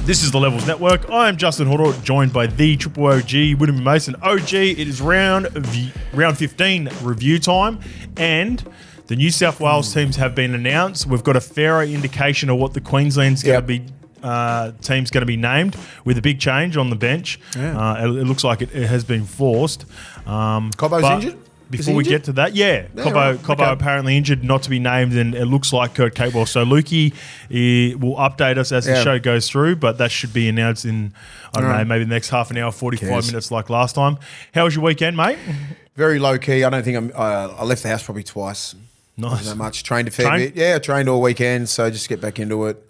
This is the Levels Network. I am Justin Horo, joined by the Triple OG, Willie Mason OG. It is round 15 review time, and the New South Wales teams have been announced. We've got a fairer indication of what the Queensland's going to be. Team's going to be named with a big change on the bench. Yeah. It looks like it has been forced. Cobbo's injured? Before we get to that, Cobbo apparently injured, not to be named, and it looks like Kurt Capewell. So Lukey will update us as the show goes through, but that should be announced in, I don't know, maybe the next half an hour, 45 minutes like last time. How was your weekend, mate? Very low key. I don't think I left the house probably twice. Nice. Not that much. Trained a fair bit. Yeah, I trained all weekend, so just get back into it.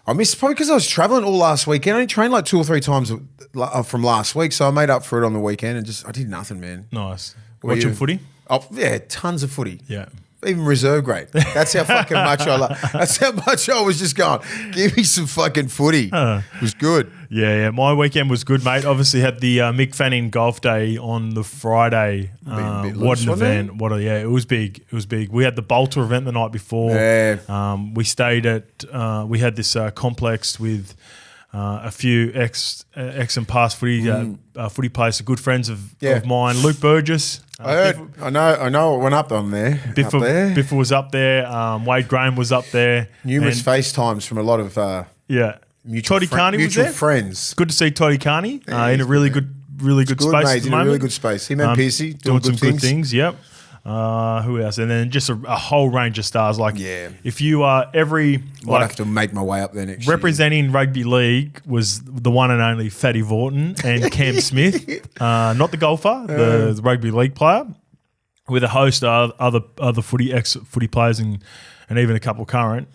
I missed probably because I was travelling all last weekend. I only trained like 2 or 3 times from last week, so I made up for it on the weekend and I did nothing, man. Nice. Watching footy? Oh, yeah, tons of footy. Yeah. Even reserve grade. That's how fucking much I love. That's how much I was just going, give me some fucking footy. It was good. Yeah. My weekend was good, mate. Obviously had the Mick Fanning Golf Day on the Friday. What an event. It was big. It was big. We had the Bolter event the night before. Yeah. We stayed at, we had this complex with a few ex and past footy players, good friends of mine. Luke Burgess. I heard. I know. It went up on there. Biff was up there. Wade Graham was up there. Numerous FaceTimes from a lot of mutual friends. Good to see Toddy Carney in a really good space. Mate, at the in moment. a really good space. Him and Piercy doing some good things. Yep. Who else? And then just a whole range of stars. If you are might have to make my way up there next representing rugby league was the one and only Fatty Vorton and Cam Smith, not the golfer, the rugby league player, with a host of other footy players and even a couple current.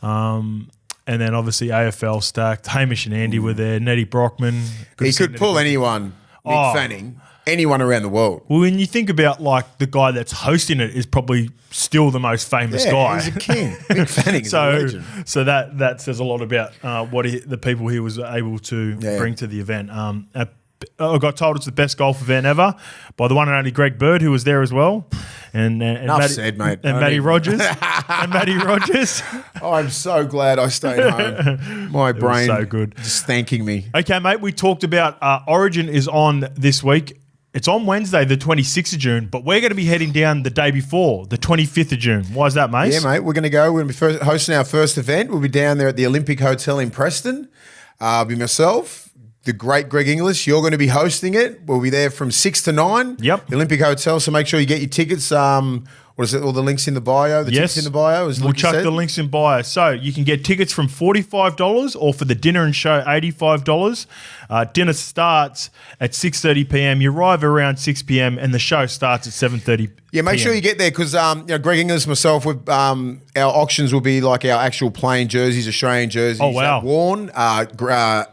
And then obviously AFL stacked. Hamish and Andy were there. Nettie Brockman. He could pull anyone. Mick Fanning. Anyone around the world. Well, when you think about the guy that's hosting it is probably still the most famous guy. He's a king. Mick Fanning is a legend. So that says a lot about the people he was able to bring to the event. I got told it's the best golf event ever by the one and only Greg Bird, who was there as well. And Matty Rogers. And Matty Rogers. I'm so glad I stayed home. My brain so good. Just thanking me. Okay, mate, we talked about Origin is on this week. It's on Wednesday, the 26th of June, but we're going to be heading down the day before, the 25th of June. Why is that, mate? Yeah, mate, we're going to go. We're going to be hosting our first event. We'll be down there at the Olympic Hotel in Preston. I'll be myself, the great Greg Inglis. You're going to be hosting it. We'll be there from 6 to 9. Yep. The Olympic Hotel, so make sure you get your tickets. What is it? All the links in the bio? Tickets in the bio? We'll chuck the links in bio. So you can get tickets from $45 or for the dinner and show, $85. Dinner starts at 6:30 p.m. You arrive around 6 p.m. and the show starts at 7:30 Yeah, make sure you get there because Greg Inglis, myself, our auctions will be like our actual plain jerseys, Australian jerseys that worn,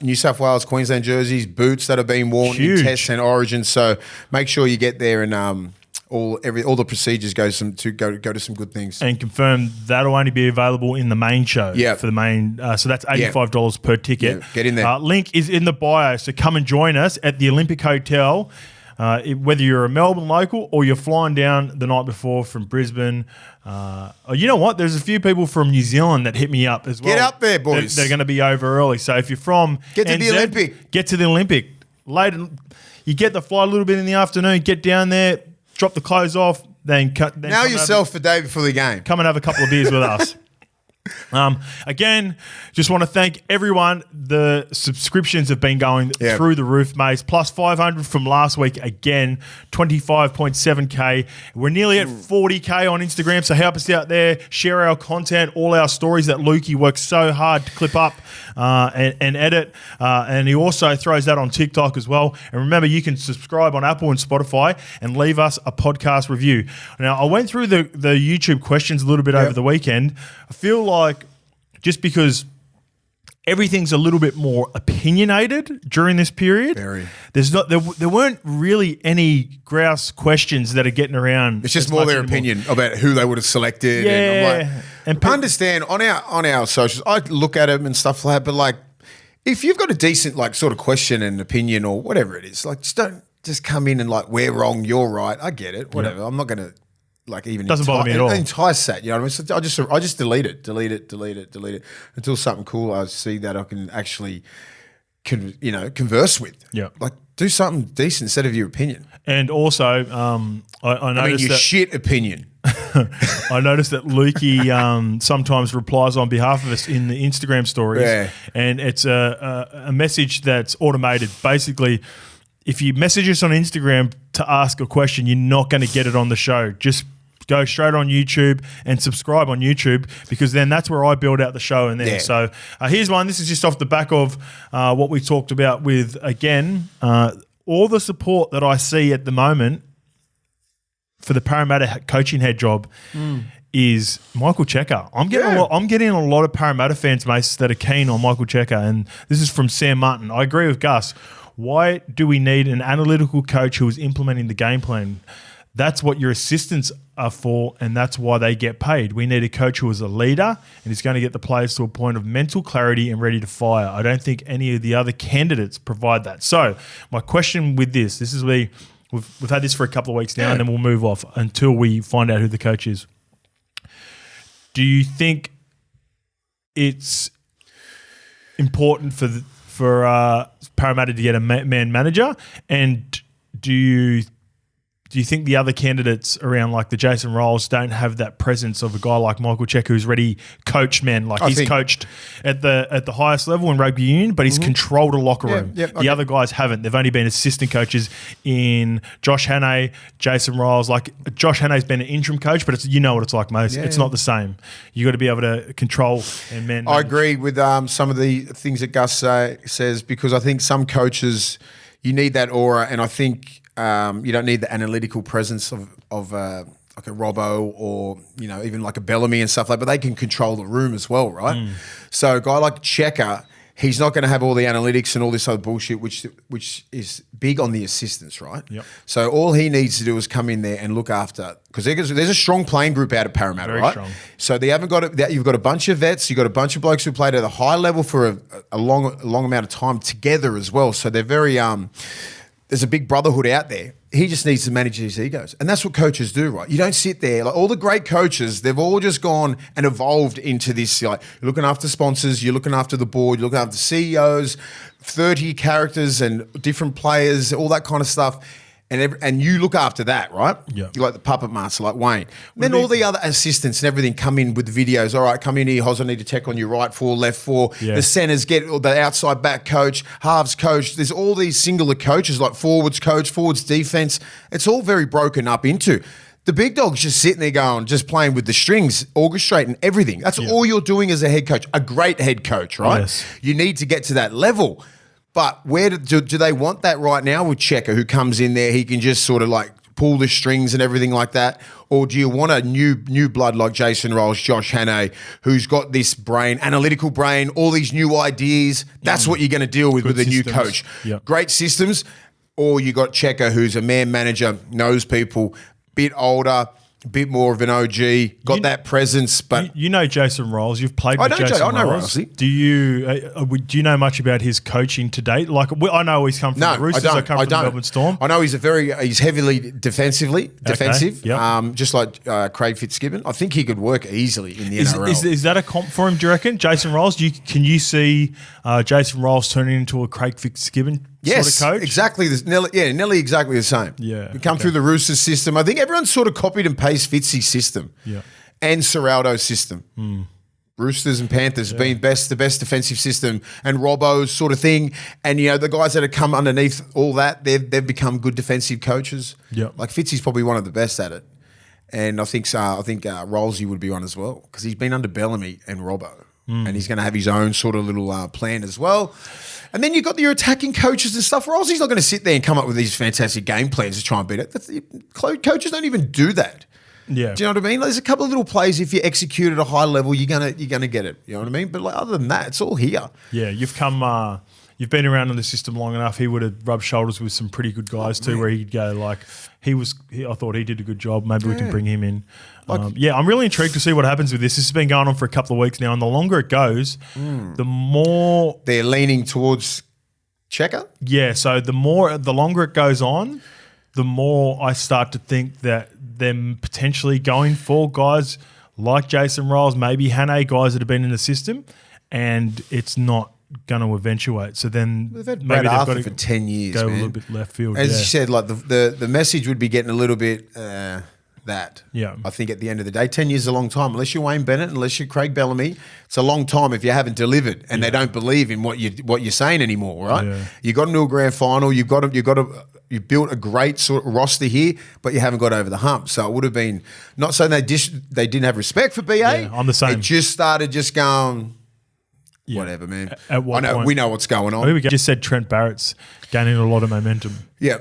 New South Wales, Queensland jerseys, boots that have been worn in tests and origins. So make sure you get there and all the procedures go to some good things. And confirm that'll only be available in the main show. Yeah, for the main. So that's $85 per ticket. Yeah, get in there. Link is in the bio. So come and join us at the Olympic Hotel. Whether you're a Melbourne local or you're flying down the night before from Brisbane. You know what? There's a few people from New Zealand that hit me up as well. Get up there, boys. They're going to be over early. So if you're from Get to the Olympic. Later, you get the flight a little bit in the afternoon, get down there, drop the clothes off, then Know yourself the day before the game. Come and have a couple of beers with us. Again, just want to thank everyone. The subscriptions have been going through the roof, mate. Plus 500 from last week. Again, 25.7K. We're nearly at 40K on Instagram, so help us out there. Share our content, all our stories that Lukey works so hard to clip up and edit. And he also throws that on TikTok as well. And remember, you can subscribe on Apple and Spotify and leave us a podcast review. Now, I went through the YouTube questions a little bit over the weekend. I feel like just because everything's a little bit more opinionated during this period, there weren't really any grouse questions that are getting around. It's just more their opinion about who they would have selected. Yeah, and I understand on our socials, I look at them and stuff like that. But if you've got a decent sort of question and opinion or whatever it is, just don't just come in and we're wrong, you're right. I get it, whatever. I'm not going to. Even doesn't bother me at all. Entice that, you know what I mean? So I just delete it until something cool I see that I can actually converse with. Yeah. Like, do something decent instead of your opinion. And also, I noticed that shit opinion. I noticed that Lukey sometimes replies on behalf of us in the Instagram stories, and it's a message that's automated. Basically, if you message us on Instagram to ask a question, you're not going to get it on the show. Just go straight on YouTube and subscribe on YouTube, because then that's where I build out the show in there. Yeah. So here's one. This is just off the back of what we talked about with, again, all the support that I see at the moment for the Parramatta coaching head job is Michael CHEIKA. I'm getting a lot of Parramatta fans, mates, that are keen on Michael CHEIKA, and this is from Sam Martin. I agree with Gus. Why do we need an analytical coach who is implementing the game plan? That's what your assistants are for, and that's why they get paid. We need a coach who is a leader and is going to get the players to a point of mental clarity and ready to fire. I don't think any of the other candidates provide that. So my question with this is we've had this for a couple of weeks now, and then we'll move off until we find out who the coach is. Do you think it's important for Parramatta to get a man manager, and do you think the other candidates around, like the Jason Rolls, don't have that presence of a guy like Michael CHEIKA who's already coached men? Like he's coached at the highest level in rugby union, but he's controlled a locker room. The other guys haven't. They've only been assistant coaches in Josh Hannay, Jason Rolls. Like Josh Hannay's been an interim coach, but you know what it's like, mate. It's not the same. You got to be able to control and manage. I agree with some of the things that Gus says, because I think some coaches, you need that aura, and I think you don't need the analytical presence of like a Robbo or even like a Bellamy and stuff like that, but they can control the room as well, right? So a guy like CHEIKA, he's not going to have all the analytics and all this other bullshit, which is big on the assistants, right? Yep. So all he needs to do is come in there and look after, because there's a strong playing group out at Parramatta, Very right? Strong. So they haven't got you've got a bunch of vets, you've got a bunch of blokes who played at a high level for a long amount of time together as well. So they're very there's a big brotherhood out there. He just needs to manage his egos. And that's what coaches do, right? You don't sit there. Like all the great coaches, they've all just gone and evolved into this, like you're looking after sponsors, you're looking after the board, you're looking after CEOs, 30 characters and different players, all that kind of stuff. And you look after that, right? Yeah. You're like the puppet master, like Wayne. Then all the other assistants and everything come in with the videos. All right, come in here, Hoz, I need to check on your right four, left four. Yeah. The centers get the outside back coach, halves coach. There's all these singular coaches, like forwards coach, forwards defense. It's all very broken up into. The big dog's just sitting there going, just playing with the strings, orchestrating everything. That's all you're doing as a head coach, a great head coach, right? Yes. You need to get to that level. But where do they want that right now with CHEIKA, who comes in there, he can just sort of like pull the strings and everything like that? Or do you want a new blood like Jason Rolls, Josh Hannay, who's got this brain, analytical brain, all these new ideas? That's what you're going to deal with a new coach. Yep. Great systems. Or you got CHEIKA, who's a man manager, knows people, bit older, a bit more of an OG, got that presence. But you know Jason Rolls. You've played with Jason Rolls. I know Rolls. Do you know much about his coaching to date? Like I know he's come from the Roosters. I come from the Melbourne Storm. I know he's heavily defensive, Okay. just like Craig Fitzgibbon. I think he could work easily in the NRL. Is that a comp for him, do you reckon? Jason Rolls? Can you see Jason Rolls turning into a Craig Fitzgibbon sort of coach? Exactly. Nearly exactly the same. Yeah. We come through the Roosters system. I think everyone's sort of copied and pasted Fitzy's system. Yeah. And Serraldo's system. Roosters and Panthers being the best defensive system, and Robbo's sort of thing. And the guys that have come underneath all that, they've become good defensive coaches. Yeah. Like Fitzy's probably one of the best at it. And I think Rollsy would be one as well, because he's been under Bellamy and Robbo. And he's going to have his own sort of little plan as well. And then you've got your attacking coaches and stuff. Rollsy's not going to sit there and come up with these fantastic game plans to try and beat it. Coaches don't even do that. Yeah. Do you know what I mean? There's a couple of little plays. If you execute at a high level, you're gonna get it. You know what I mean? But other than that, it's all here. Yeah, you've been around in the system long enough. He would have rubbed shoulders with some pretty good guys too, where he'd go like, I thought he did a good job. Maybe we can bring him in. I'm really intrigued to see what happens with this. This has been going on for a couple of weeks now, and the longer it goes, the more they're leaning towards CHEIKA. Yeah, so the longer it goes on, the more I start to think that them potentially going for guys like Jason Rolls, maybe Hannay, guys that have been in the system, and it's not going to eventuate. So then they've had maybe Brad they've Arthur got to for 10 years, go man. a little bit left field. As you said, like the message would be getting a little bit that. Yeah. I think at the end of the day, 10 years is a long time. Unless you're Wayne Bennett, unless you're Craig Bellamy, it's a long time if you haven't delivered and they don't believe in what you're saying anymore, right? Yeah. You got into a grand final. You built a great sort of roster here, but you haven't got over the hump. So it would have been not saying they didn't have respect for BA. Yeah, I'm the same. It just started going. Yeah. Whatever, man. At what point? We know what's going on. I think we just said Trent Barrett's gaining a lot of momentum. Yeah.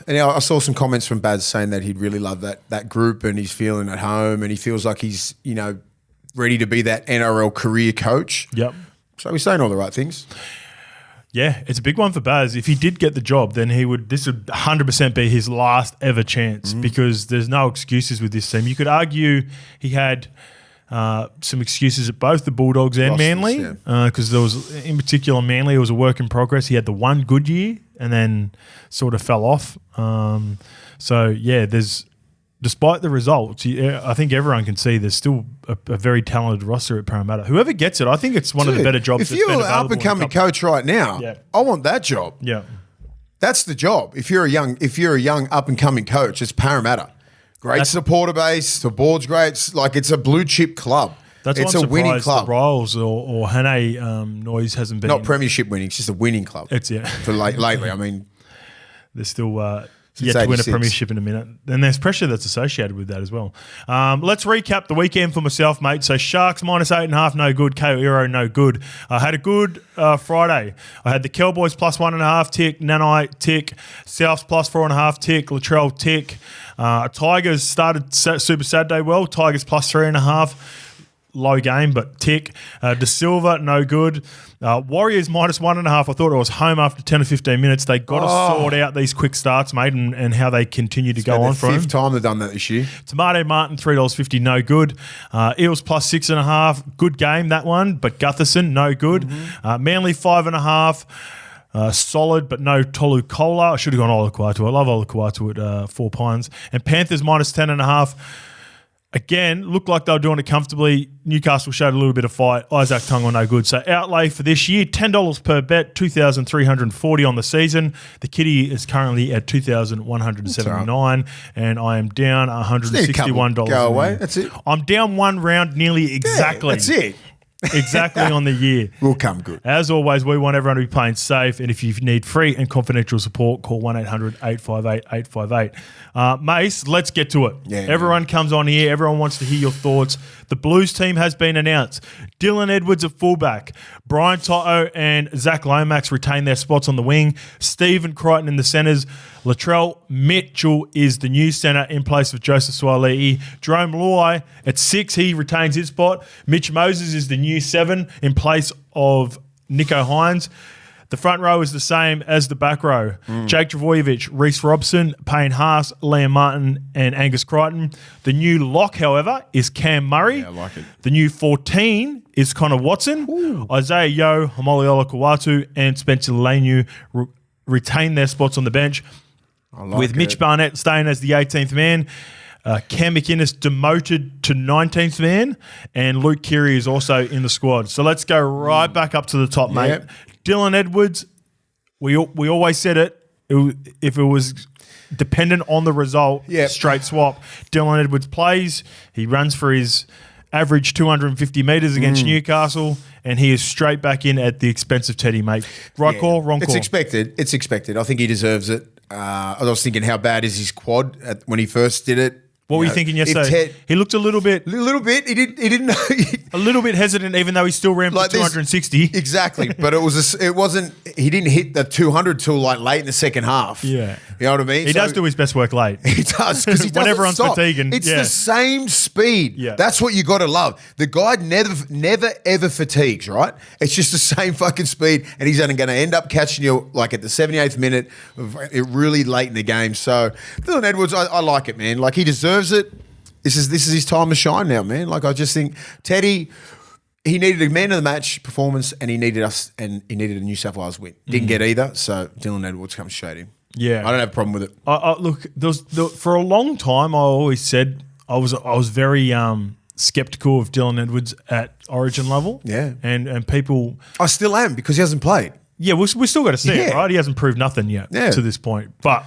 And I saw some comments from Baz saying that he'd really love that group and he's feeling at home and he feels like he's, ready to be that NRL career coach. Yep. So he's saying all the right things. Yeah, it's a big one for Baz. If he did get the job, then this would 100% be his last ever chance because there's no excuses with this team. You could argue he had some excuses at both the Bulldogs and Manly because there was, in particular, Manly, it was a work in progress. He had the one good year and then sort of fell off. Despite the results, I think everyone can see there's still a very talented roster at Parramatta. Whoever gets it, I think it's one of the better jobs. If you're an up-and-coming coach right now, I want that job. Yeah, that's the job. If you're a young up-and-coming coach, it's Parramatta. Great supporter base. The board's great. It's a blue chip club. It's a winning club. The Royals or Hane Noise hasn't been not premiership winning. It's just a winning club. It's for lately. I mean, they're still yet to win a premiership in a minute, and there's pressure that's associated with that as well. Let's recap the weekend for myself, mate. So Sharks -8.5, no good. KO no good. I had a good Friday. I had the Cowboys +1.5 tick, Nanai tick, Souths +4.5 tick, Latrell tick. Tigers started Super Saturday well. Tigers +3.5. Low game, but tick. De Silva, no good. Warriors -1.5. I thought it was home after 10 or 15 minutes. They got to sort out these quick starts, mate, and how they continue to go on for them. Fifth time they've done that this year. Tomato Martin, $3.50, no good. Eels +6.5. Good game, that one, but Gutherson, no good. Manly 5.5. Solid, but no Tolu Kola. I should have gone Olakuatu. I love Olakuatu at 4 Pines. And Panthers -10.5. Again, looked like they were doing it comfortably. Newcastle showed a little bit of fight. Isaac Tungo, no good. So outlay for this year, $10 per bet, $2,340 on the season. The kitty is currently at $2,179, and I am down $161. Go away. That's it. I'm down one round nearly exactly. Yeah, that's it. Exactly on the year. Will come good. As always, we want everyone to be playing safe, and if you need free and confidential support, call 1-800-858-858. Mace, let's get to it. Yeah, everyone comes on here. Everyone wants to hear your thoughts. The Blues team has been announced. Dylan Edwards at fullback. Brian Toto and Zach Lomax retain their spots on the wing. Stephen Crichton in the centres. Latrell Mitchell is the new centre in place of Joseph Suaalii. Jerome Luai at 6, he retains his spot. Mitch Moses is the new 7 in place of Nico Hines. The front row is the same as the back row. Jake Travojevic, Reece Robson, Payne Haas, Liam Martin, and Angus Crichton. The new lock, however, is Cam Murray. Yeah, I like it. The new 14 is Connor Watson. Ooh. Isaiah Yeo, Hamoli Olakuatu, and Spencer Lanu retain their spots on the bench. With Mitch Barnett staying as the 18th man. Cam McInnes demoted to 19th man, and Luke Keary is also in the squad. So let's go right back up to the top, mate. Yep. Dylan Edwards, we always said it. If it was dependent on the result, straight swap. Dylan Edwards plays. He runs for his average 250 metres against Newcastle, and he is straight back in at the expense of Teddy, mate. Right call, wrong call? It's expected. It's expected. I think he deserves it. I was thinking, how bad is his quad when he first did it? What were you thinking yesterday? He looked a little bit. He didn't know. A little bit hesitant, even though he still ran for 260. Exactly, but it wasn't. He didn't hit the 200 till late in the second half. Yeah, you know what I mean. He does do his best work late. He does because when everyone's fatiguing. It's the same speed. Yeah, that's what you got to love. The guy never ever fatigues. Right? It's just the same fucking speed, and he's only going to end up catching you at the 78th minute, really late in the game. So Dylan Edwards, I like it, man. He deserves it. This is his time to shine now, man. I just think Teddy, he needed a man of the match performance, and he needed a New South Wales win. Didn't get either, so Dylan Edwards comes straight in. Yeah, I don't have a problem with it. Look, for a long time, I always said I was very skeptical of Dylan Edwards at Origin level. Yeah. And people... I still am because he hasn't played. Yeah, we still got to see it, right? He hasn't proved nothing yet to this point. But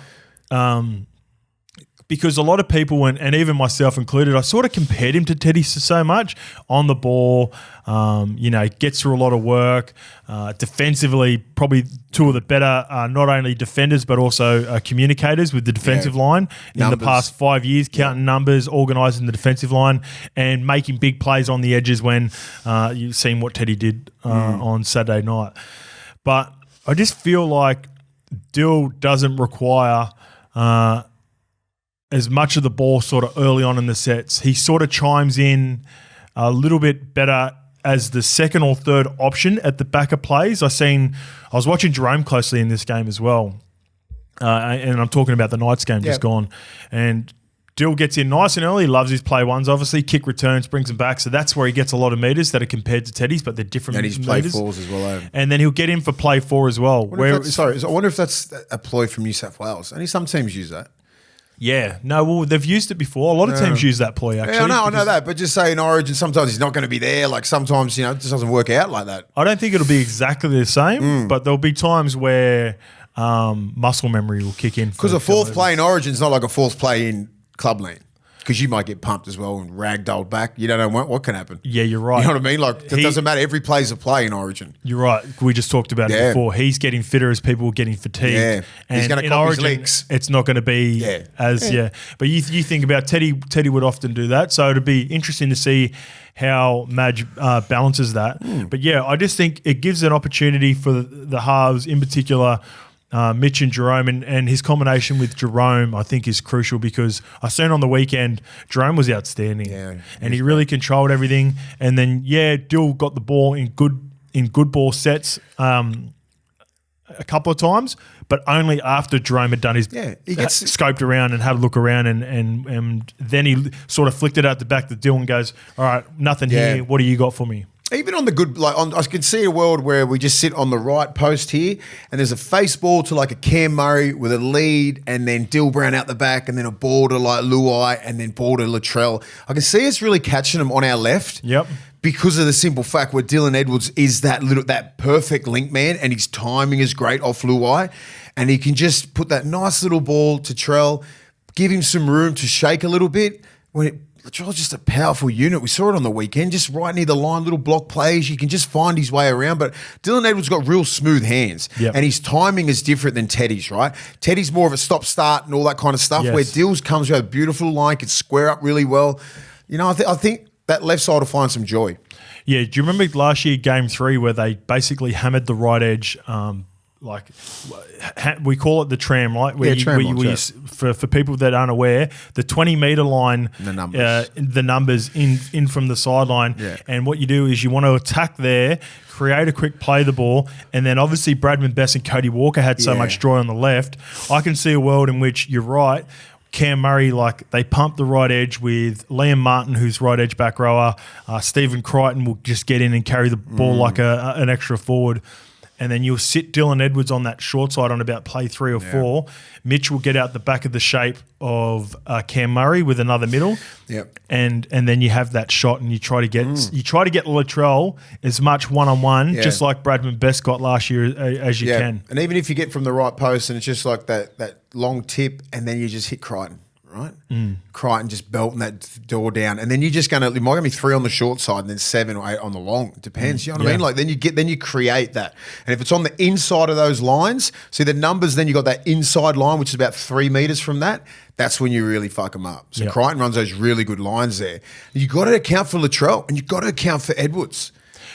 because a lot of people, and even myself included, I sort of compared him to Teddy so much on the ball. Gets through a lot of work. Defensively, probably two of the better, not only defenders, but also communicators with the defensive line in the past 5 years, counting numbers, organising the defensive line, and making big plays on the edges when you've seen what Teddy did on Saturday night. But I just feel like Dill doesn't require as much of the ball sort of early on in the sets. He sort of chimes in a little bit better as the second or third option at the back of plays. I was watching Jerome closely in this game as well, and I'm talking about the Knights game just gone. And Dill gets in nice and early. He loves his play ones, obviously. Kick returns, brings them back. So that's where he gets a lot of meters that are compared to Teddy's, but they're different meters. And he's play fours as well. And then he'll get in for play four as well. I wonder if that's a ploy from New South Wales. Only some teams use that. Yeah. No, well, they've used it before. A lot of teams use that ploy, actually. Yeah, I know that. But just say in Origin, sometimes he's not going to be there. Like sometimes, it just doesn't work out like that. I don't think it'll be exactly the same, but there'll be times where muscle memory will kick in. Because a fourth play in Origin is not like a fourth play in Clubland. Because you might get pumped as well and ragdolled back. You don't know what can happen. Yeah, you're right. You know what I mean? Like, it doesn't matter. Every play's a play in Origin. You're right. We just talked about it before. He's getting fitter as people are getting fatigued. Yeah. And he's going to cop his legs. It's not going to be But you think about Teddy would often do that. So it'd be interesting to see how Madge balances that. But yeah, I just think it gives an opportunity for the halves, in particular, Mitch and Jerome, and his combination with Jerome, I think, is crucial because I seen on the weekend Jerome was outstanding, and he really controlled everything. And then Dill got the ball in good ball sets a couple of times, but only after Jerome had done his he gets scoped around and had a look around, and then he sort of flicked it out the back to Dill and goes, "All right, nothing here. What do you got for me?" Even on the good, I could see a world where we just sit on the right post here and there's a face ball to like a Cam Murray with a lead and then Dill Brown out the back and then a ball to like Luai and then ball to Latrell. I can see us really catching them on our left. Yep. Because of the simple fact where Dylan Edwards is that perfect link man and his timing is great off Luai and he can just put that nice little ball to Trell, give him some room to shake a little bit. Latrell's just a powerful unit. We saw it on the weekend, just right near the line, little block plays. You can just find his way around. But Dylan Edwards got real smooth hands, and his timing is different than Teddy's, right? Teddy's more of a stop-start and all that kind of stuff, where Dills comes with a beautiful line, can square up really well. I think that left side will find some joy. Yeah, do you remember last year, Game 3, where they basically hammered the right edge, we call it the tram, right? For people that aren't aware, the 20-metre line, the numbers in from the sideline. Yeah. And what you do is you want to attack there, create a quick play the ball, and then obviously Bradman Best and Cody Walker had so much joy on the left. I can see a world in which you're right. Cam Murray, they pump the right edge with Liam Martin, who's right edge back rower. Stephen Crichton will just get in and carry the ball like an extra forward. And then you'll sit Dylan Edwards on that short side on about play 3 or 4. Mitch will get out the back of the shape of Cam Murray with another middle. Yep. And then you have that shot and you try to get Latrell as much one-on-one, just like Bradman Best got last year as you can. And even if you get from the right post and it's just like that long tip and then you just hit Crichton. Right? Crichton just belting that door down. And then you're just going to, it might be 3 on the short side and then 7 or 8 on the long. It depends. You know what I mean? Then you create that. And if it's on the inside of those lines, see the numbers, then you got that inside line, which is about 3 meters from that. That's when you really fuck them up. So Crichton runs those really good lines there. And you got to account for Latrell and you've got to account for Edwards.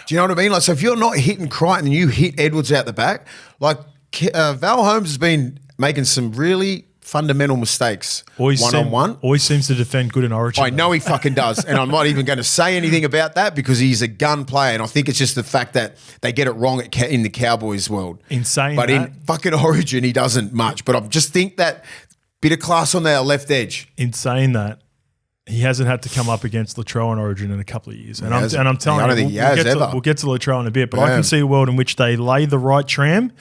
Do you know what I mean? So if you're not hitting Crichton and you hit Edwards out the back, Val Holmes has been making some really fundamental mistakes one-on-one. Always seems to defend good in Origin. I know he fucking does. And I'm not even going to say anything about that because he's a gun player. And I think it's just the fact that they get it wrong in the Cowboys world. In fucking Origin, he doesn't much. But I just think that bit of class on that left edge. In saying that, he hasn't had to come up against Latrell in Origin in a couple of years. And I'm telling you, we'll get to Latrell in a bit. But I can see a world in which they lay the right tram.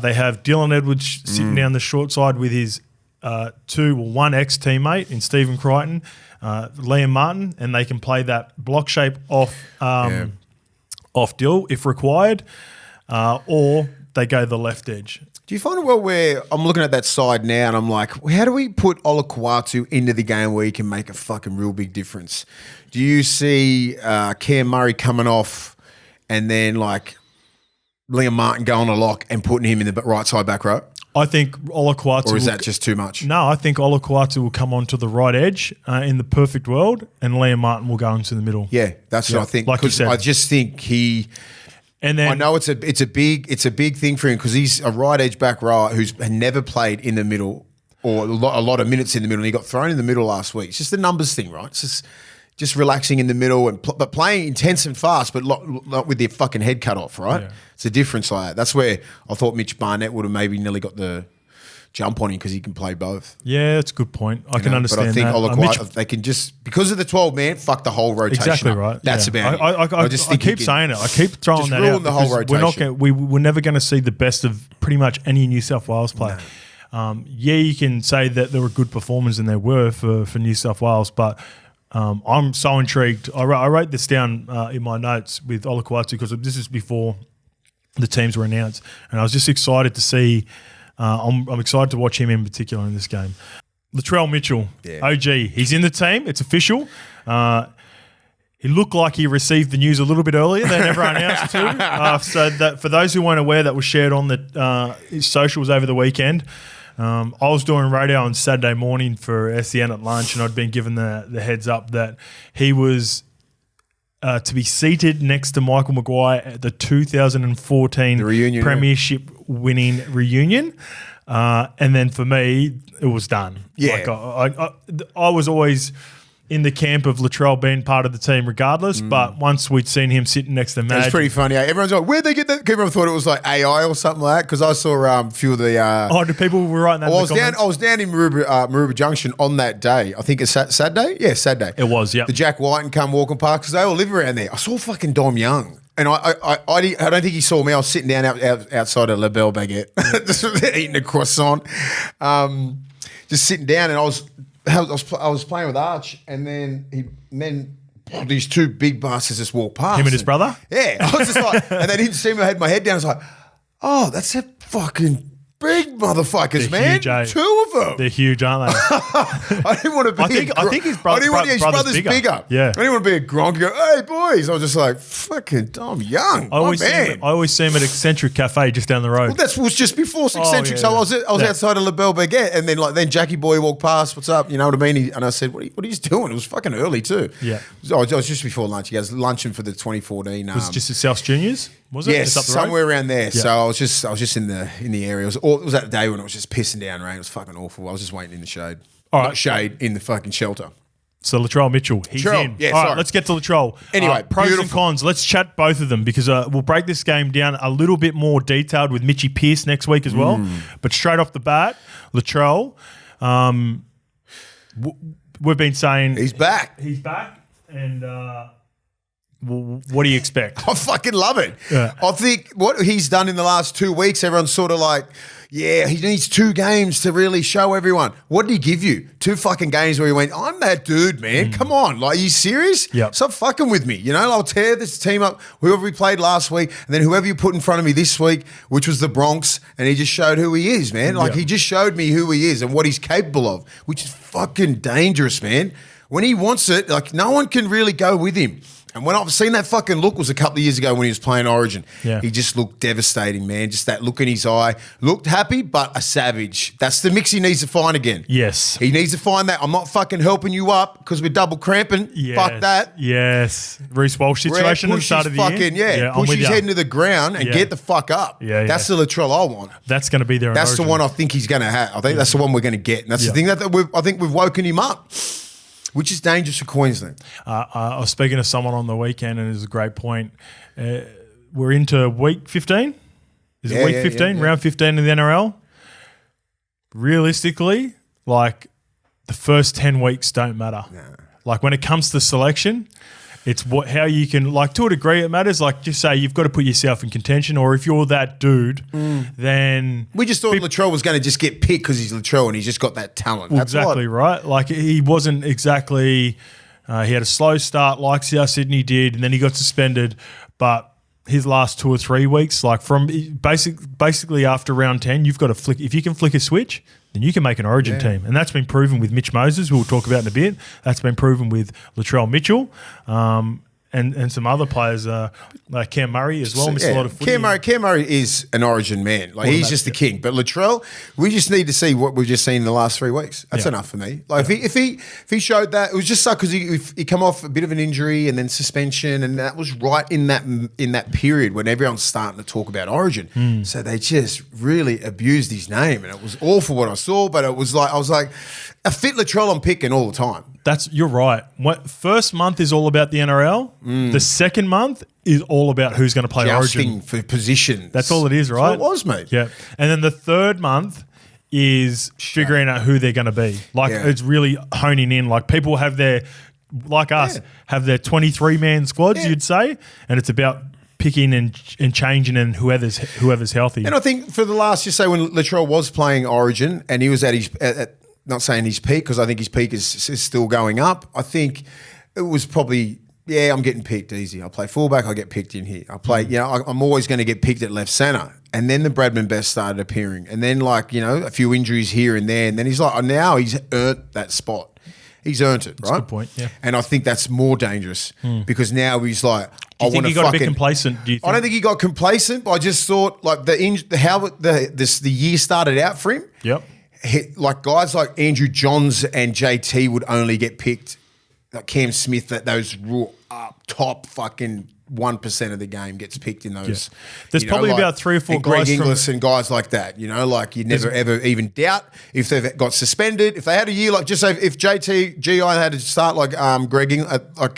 They have Dylan Edwards sitting down the short side with his one ex-teammate in Stephen Crichton. Liam Martin, and they can play that block shape off Dill if required, or they go the left edge. Do you find it well where I'm looking at that side now and I'm like, how do we put Olakwatu into the game where he can make a fucking real big difference? Do you see Cam Murray coming off and then like Liam Martin going a lock and putting him in the right side back row? I think Olakwatu... Or is that just too much? No, I think Olakwatu will come onto the right edge in the perfect world, and Liam Martin will go into the middle. Yeah, that's what I think. Like you said. I just think he... And then I know it's a big thing for him because he's a right edge back rower who's never played in the middle or a lot of minutes in the middle. And he got thrown in the middle last week. It's just a numbers thing, right? It's just relaxing in the middle but playing intense and fast, but not with their fucking head cut off, right? Yeah. It's a difference like that. That's where I thought Mitch Barnett would have maybe nearly got the jump on him because he can play both. Yeah, that's a good point. I can understand that. But I think they can just, because of the 12 man, fuck the whole rotation. Exactly up. right. That's about it. I just keep saying it. I keep throwing that out. The whole rotation. We're never going to see the best of pretty much any New South Wales player. No. You can say that there were good performers, and there were for New South Wales, but I'm so intrigued. I wrote this down in my notes with Olakwatu because this is before the teams were announced, and I was just excited to see. I'm excited to watch him in particular in this game. Latrell Mitchell, OG, he's in the team. It's official. He looked like he received the news a little bit earlier than everyone else too. So that for those who weren't aware, that was shared on his socials over the weekend. I was doing radio on Saturday morning for SEN at lunch, and I'd been given the heads up that he was to be seated next to Michael Maguire at the 2014 Premiership winning reunion. And then for me, it was done. Yeah. Like I was always in the camp of Latrell being part of the team regardless, but once we'd seen him sitting next to Madge. It's pretty funny. Everyone's like, where'd they get that? Everyone thought it was like AI or something like that because I saw a few of the... do people were writing that in the comments? I was down in Maroubra Junction on that day. I think it's Saturday? Yeah, Saturday. It was, yeah. The Jack White and come walking past because they all live around there. I saw fucking Dom Young. And I don't think he saw me. I was sitting down outside of La Belle Baguette, just eating a croissant, just sitting down, and I was playing with Arch, and then these two big bastards just walked past. Him and his brother? Yeah. I was just like, and they didn't see me. I had my head down. I was like, oh, that's a fucking big motherfuckers, man. Huge, two of them. They're huge, aren't they? I didn't want to be. I think his brother's bigger. Yeah. I didn't want to be a Gronk. Go, hey boys. I was just like, fucking Dom Young. I always see him at Eccentric Cafe just down the road. Well, that was just before Eccentric. So I was outside of La Belle Baguette, and then Jackie Boy walked past. What's up? You know what I mean? And I said, what are you doing? It was fucking early too. Yeah. I was just before lunch. He was lunching for the 2014. Was it just at South Juniors? Was it? Yes, somewhere around there. Yeah. So I was just in the area. It was that day when it was just pissing down rain. It was fucking awful. I was just waiting in the shade. All right. Not shade, in the fucking shelter. So Latrell Mitchell, he's in. Yeah, all right, let's get to Latrell. Anyway, pros and cons. Let's chat both of them because we'll break this game down a little bit more detailed with Mitchy Pearce next week as well. But straight off the bat, Latrell, we've been saying he's back. He's back, and. What do you expect? I fucking love it. Yeah. I think what he's done in the last 2 weeks, everyone's sort of like, yeah, he needs 2 games to really show everyone. What did he give you? 2 fucking games where he went, I'm that dude, man. Come on. Like, are you serious? Yep. Stop fucking with me. You know, I'll tear this team up, whoever we played last week, and then whoever you put in front of me this week, which was the Bronx, and he just showed who he is, man. Like, he just showed me who he is and what he's capable of, which is fucking dangerous, man. When he wants it, like, no one can really go with him. And when I've seen that fucking look was a couple of years ago when he was playing Origin. Yeah. He just looked devastating, man. Just that look in his eye. Looked happy, but a savage. That's the mix he needs to find again. Yes. He needs to find that. I'm not fucking helping you up because we're double cramping. Yes. Fuck that. Yes. Reece Walsh situation at the start of the year. Push his head into the ground and get the fuck up. Yeah, that's the Latrell I want. That's going to be there. That's the one I think he's going to have. I think that's the one we're going to get. And that's the thing that I think we've woken him up. Which is dangerous for Queensland. I was speaking to someone on the weekend, and it was a great point. We're into week 15. Is it week 15? Round 15 in the NRL. Realistically, like the first 10 weeks don't matter. No. Like when it comes to selection, It's how you can, like, to a degree it matters. Like, just say you've got to put yourself in contention, or if you're that dude, then... We just thought Latrell was going to just get picked because he's Latrell and he's just got that talent. Well, that's exactly right. Like, he wasn't exactly... he had a slow start like South Sydney did, and then he got suspended. But his last 2 or 3 weeks, like from basically after round 10, you've got to flick... If you can flick a switch... then you can make an Origin team. And that's been proven with Mitch Moses, who we'll talk about in a bit. That's been proven with Latrell Mitchell and some other players, like Cam Murray as well. Missed a lot of footy. Cam Murray is an Origin man. Like, he's just the king. But Latrell, we just need to see what we've just seen in the last 3 weeks. That's enough for me. Like, if he showed that, it was just suck because he come off a bit of an injury and then suspension, and that was right in that period when everyone's starting to talk about Origin. So they just really abused his name, and it was awful what I saw. But it was like, I was like, a fit Latrell I'm picking all the time. You're right. First month is all about the NRL. The second month is all about who's going to play Origin. For positions. That's all it is, right? That's what it was, mate. Yeah. And then the third month is figuring out who they're going to be. Like, it's really honing in. Like, people have their, like us, have their 23-man squads, you'd say, and it's about picking and changing and whoever's healthy. And I think for the last, just say when Latrell was playing Origin and he was at his... not saying his peak, because I think his peak is still going up. I think it was probably, I'm getting picked easy. I play fullback, I get picked in here. I play, I'm always going to get picked at left centre. And then the Bradman Best started appearing. And then, like, a few injuries here and there. And then he's like, now he's earned that spot. He's earned it, right? That's a good point, yeah. And I think that's more dangerous because now he's like, do you think he got a bit complacent? I don't think he got complacent, but I just thought, like, the year started out for him. Yep. Like, guys like Andrew Johns and JT would only get picked. Like Cam Smith, those raw up top fucking 1% of the game gets picked in those. Yeah. There's probably about 3 or 4 and guys. Greg Inglis and guys like that, like you'd never ever even doubt if they've got suspended. If they had a year, like, just say if JT, GI had to start like Greg Inglis, like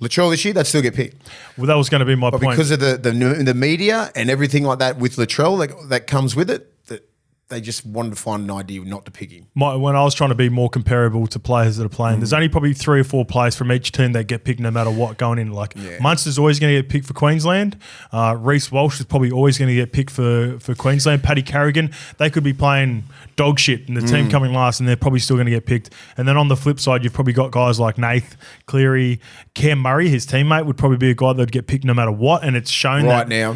Latrell this year, they'd still get picked. Well, that was going to be my point. Because of the media and everything like that with Latrell that comes with it, they just wanted to find an idea not to pick him. When I was trying to be more comparable to players that are playing, there's only probably 3 or 4 players from each team that get picked no matter what going in. Like, Munster's always going to get picked for Queensland. Reece Walsh is probably always going to get picked for Queensland. Paddy Carrigan, they could be playing dog shit and the team coming last and they're probably still going to get picked. And then on the flip side, you've probably got guys like Nath, Cleary, Cam Murray, his teammate, would probably be a guy that would get picked no matter what. And it's shown right now.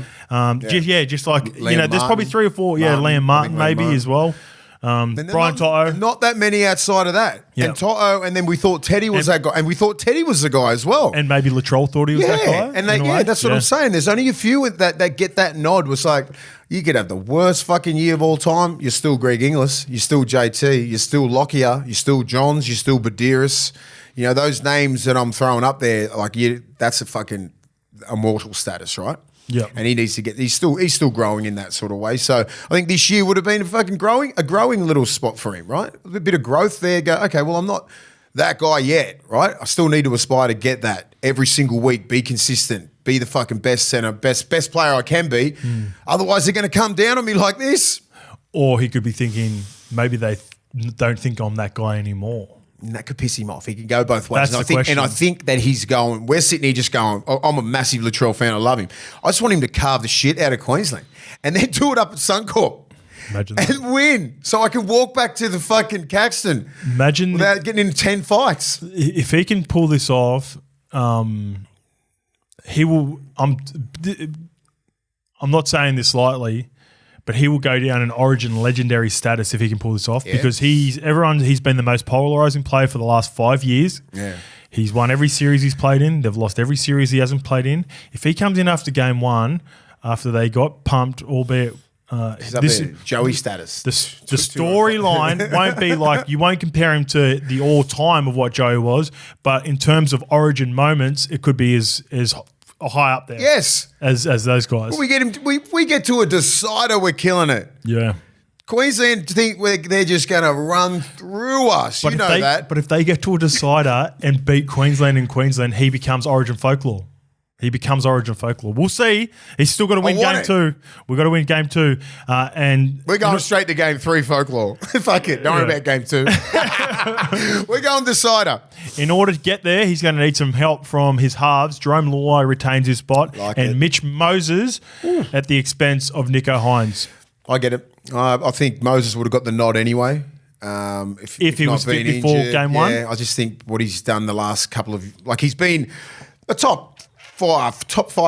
Just like, Liam there's probably 3 or 4, Liam Martin maybe as well. Brian Toto. Not that many outside of that. And Toto, and then we thought Teddy was that guy. And we thought Teddy was the guy as well. And maybe Latrell thought he was that guy. And that's what I'm saying. There's only a few that get that nod. Was like, you could have the worst fucking year of all time. You're still Greg Inglis. You're still JT. You're still Lockyer. You're still Johns. You're still Badiris. Those names that I'm throwing up there, like, that's a fucking immortal status, right? Yeah, and he needs to get. He's still growing in that sort of way. So I think this year would have been a growing little spot for him, right? A bit of growth there. Go, okay, well, I'm not that guy yet, right? I still need to aspire to get that every single week. Be consistent. Be the fucking best center, best player I can be. Otherwise, they're going to come down on me like this. Or he could be thinking maybe they don't think I'm that guy anymore. And that could piss him off. He can go both ways. That's the question. And I think that he's going, we're sitting here just going, I'm a massive Latrell fan. I love him. I just want him to carve the shit out of Queensland and then do it up at Suncorp. Imagine that. And win. So I can walk back to the fucking Caxton without getting into 10 fights. If he can pull this off, he will. I'm not saying this lightly, but he will go down in Origin legendary status if he can pull this off because he's been the most polarising player for the last 5 years. Yeah. He's won every series he's played in. They've lost every series he hasn't played in. If he comes in after game 1, after they got pumped, albeit Joey status. The storyline won't be like, you won't compare him to the all-time of what Joey was, but in terms of Origin moments, it could be as high up there. Yes. As those guys. We get to a decider, we're killing it. Yeah. Queensland think they're just going to run through us. But that. But if they get to a decider and beat Queensland in Queensland, he becomes Origin folklore. he becomes Origin folklore. We'll see. He's still got to win game 2. We've got to win game 2. And we're going straight to game 3 folklore. Fuck it. Don't worry about game 2. We're going decider. In order to get there, he's going to need some help from his halves. Jerome Luai retains his spot. Mitch Moses at the expense of Nicho Hynes. I get it. I think Moses would have got the nod anyway. If he was fit before game 1. Yeah, I just think what he's done the last couple of... He's been a top 5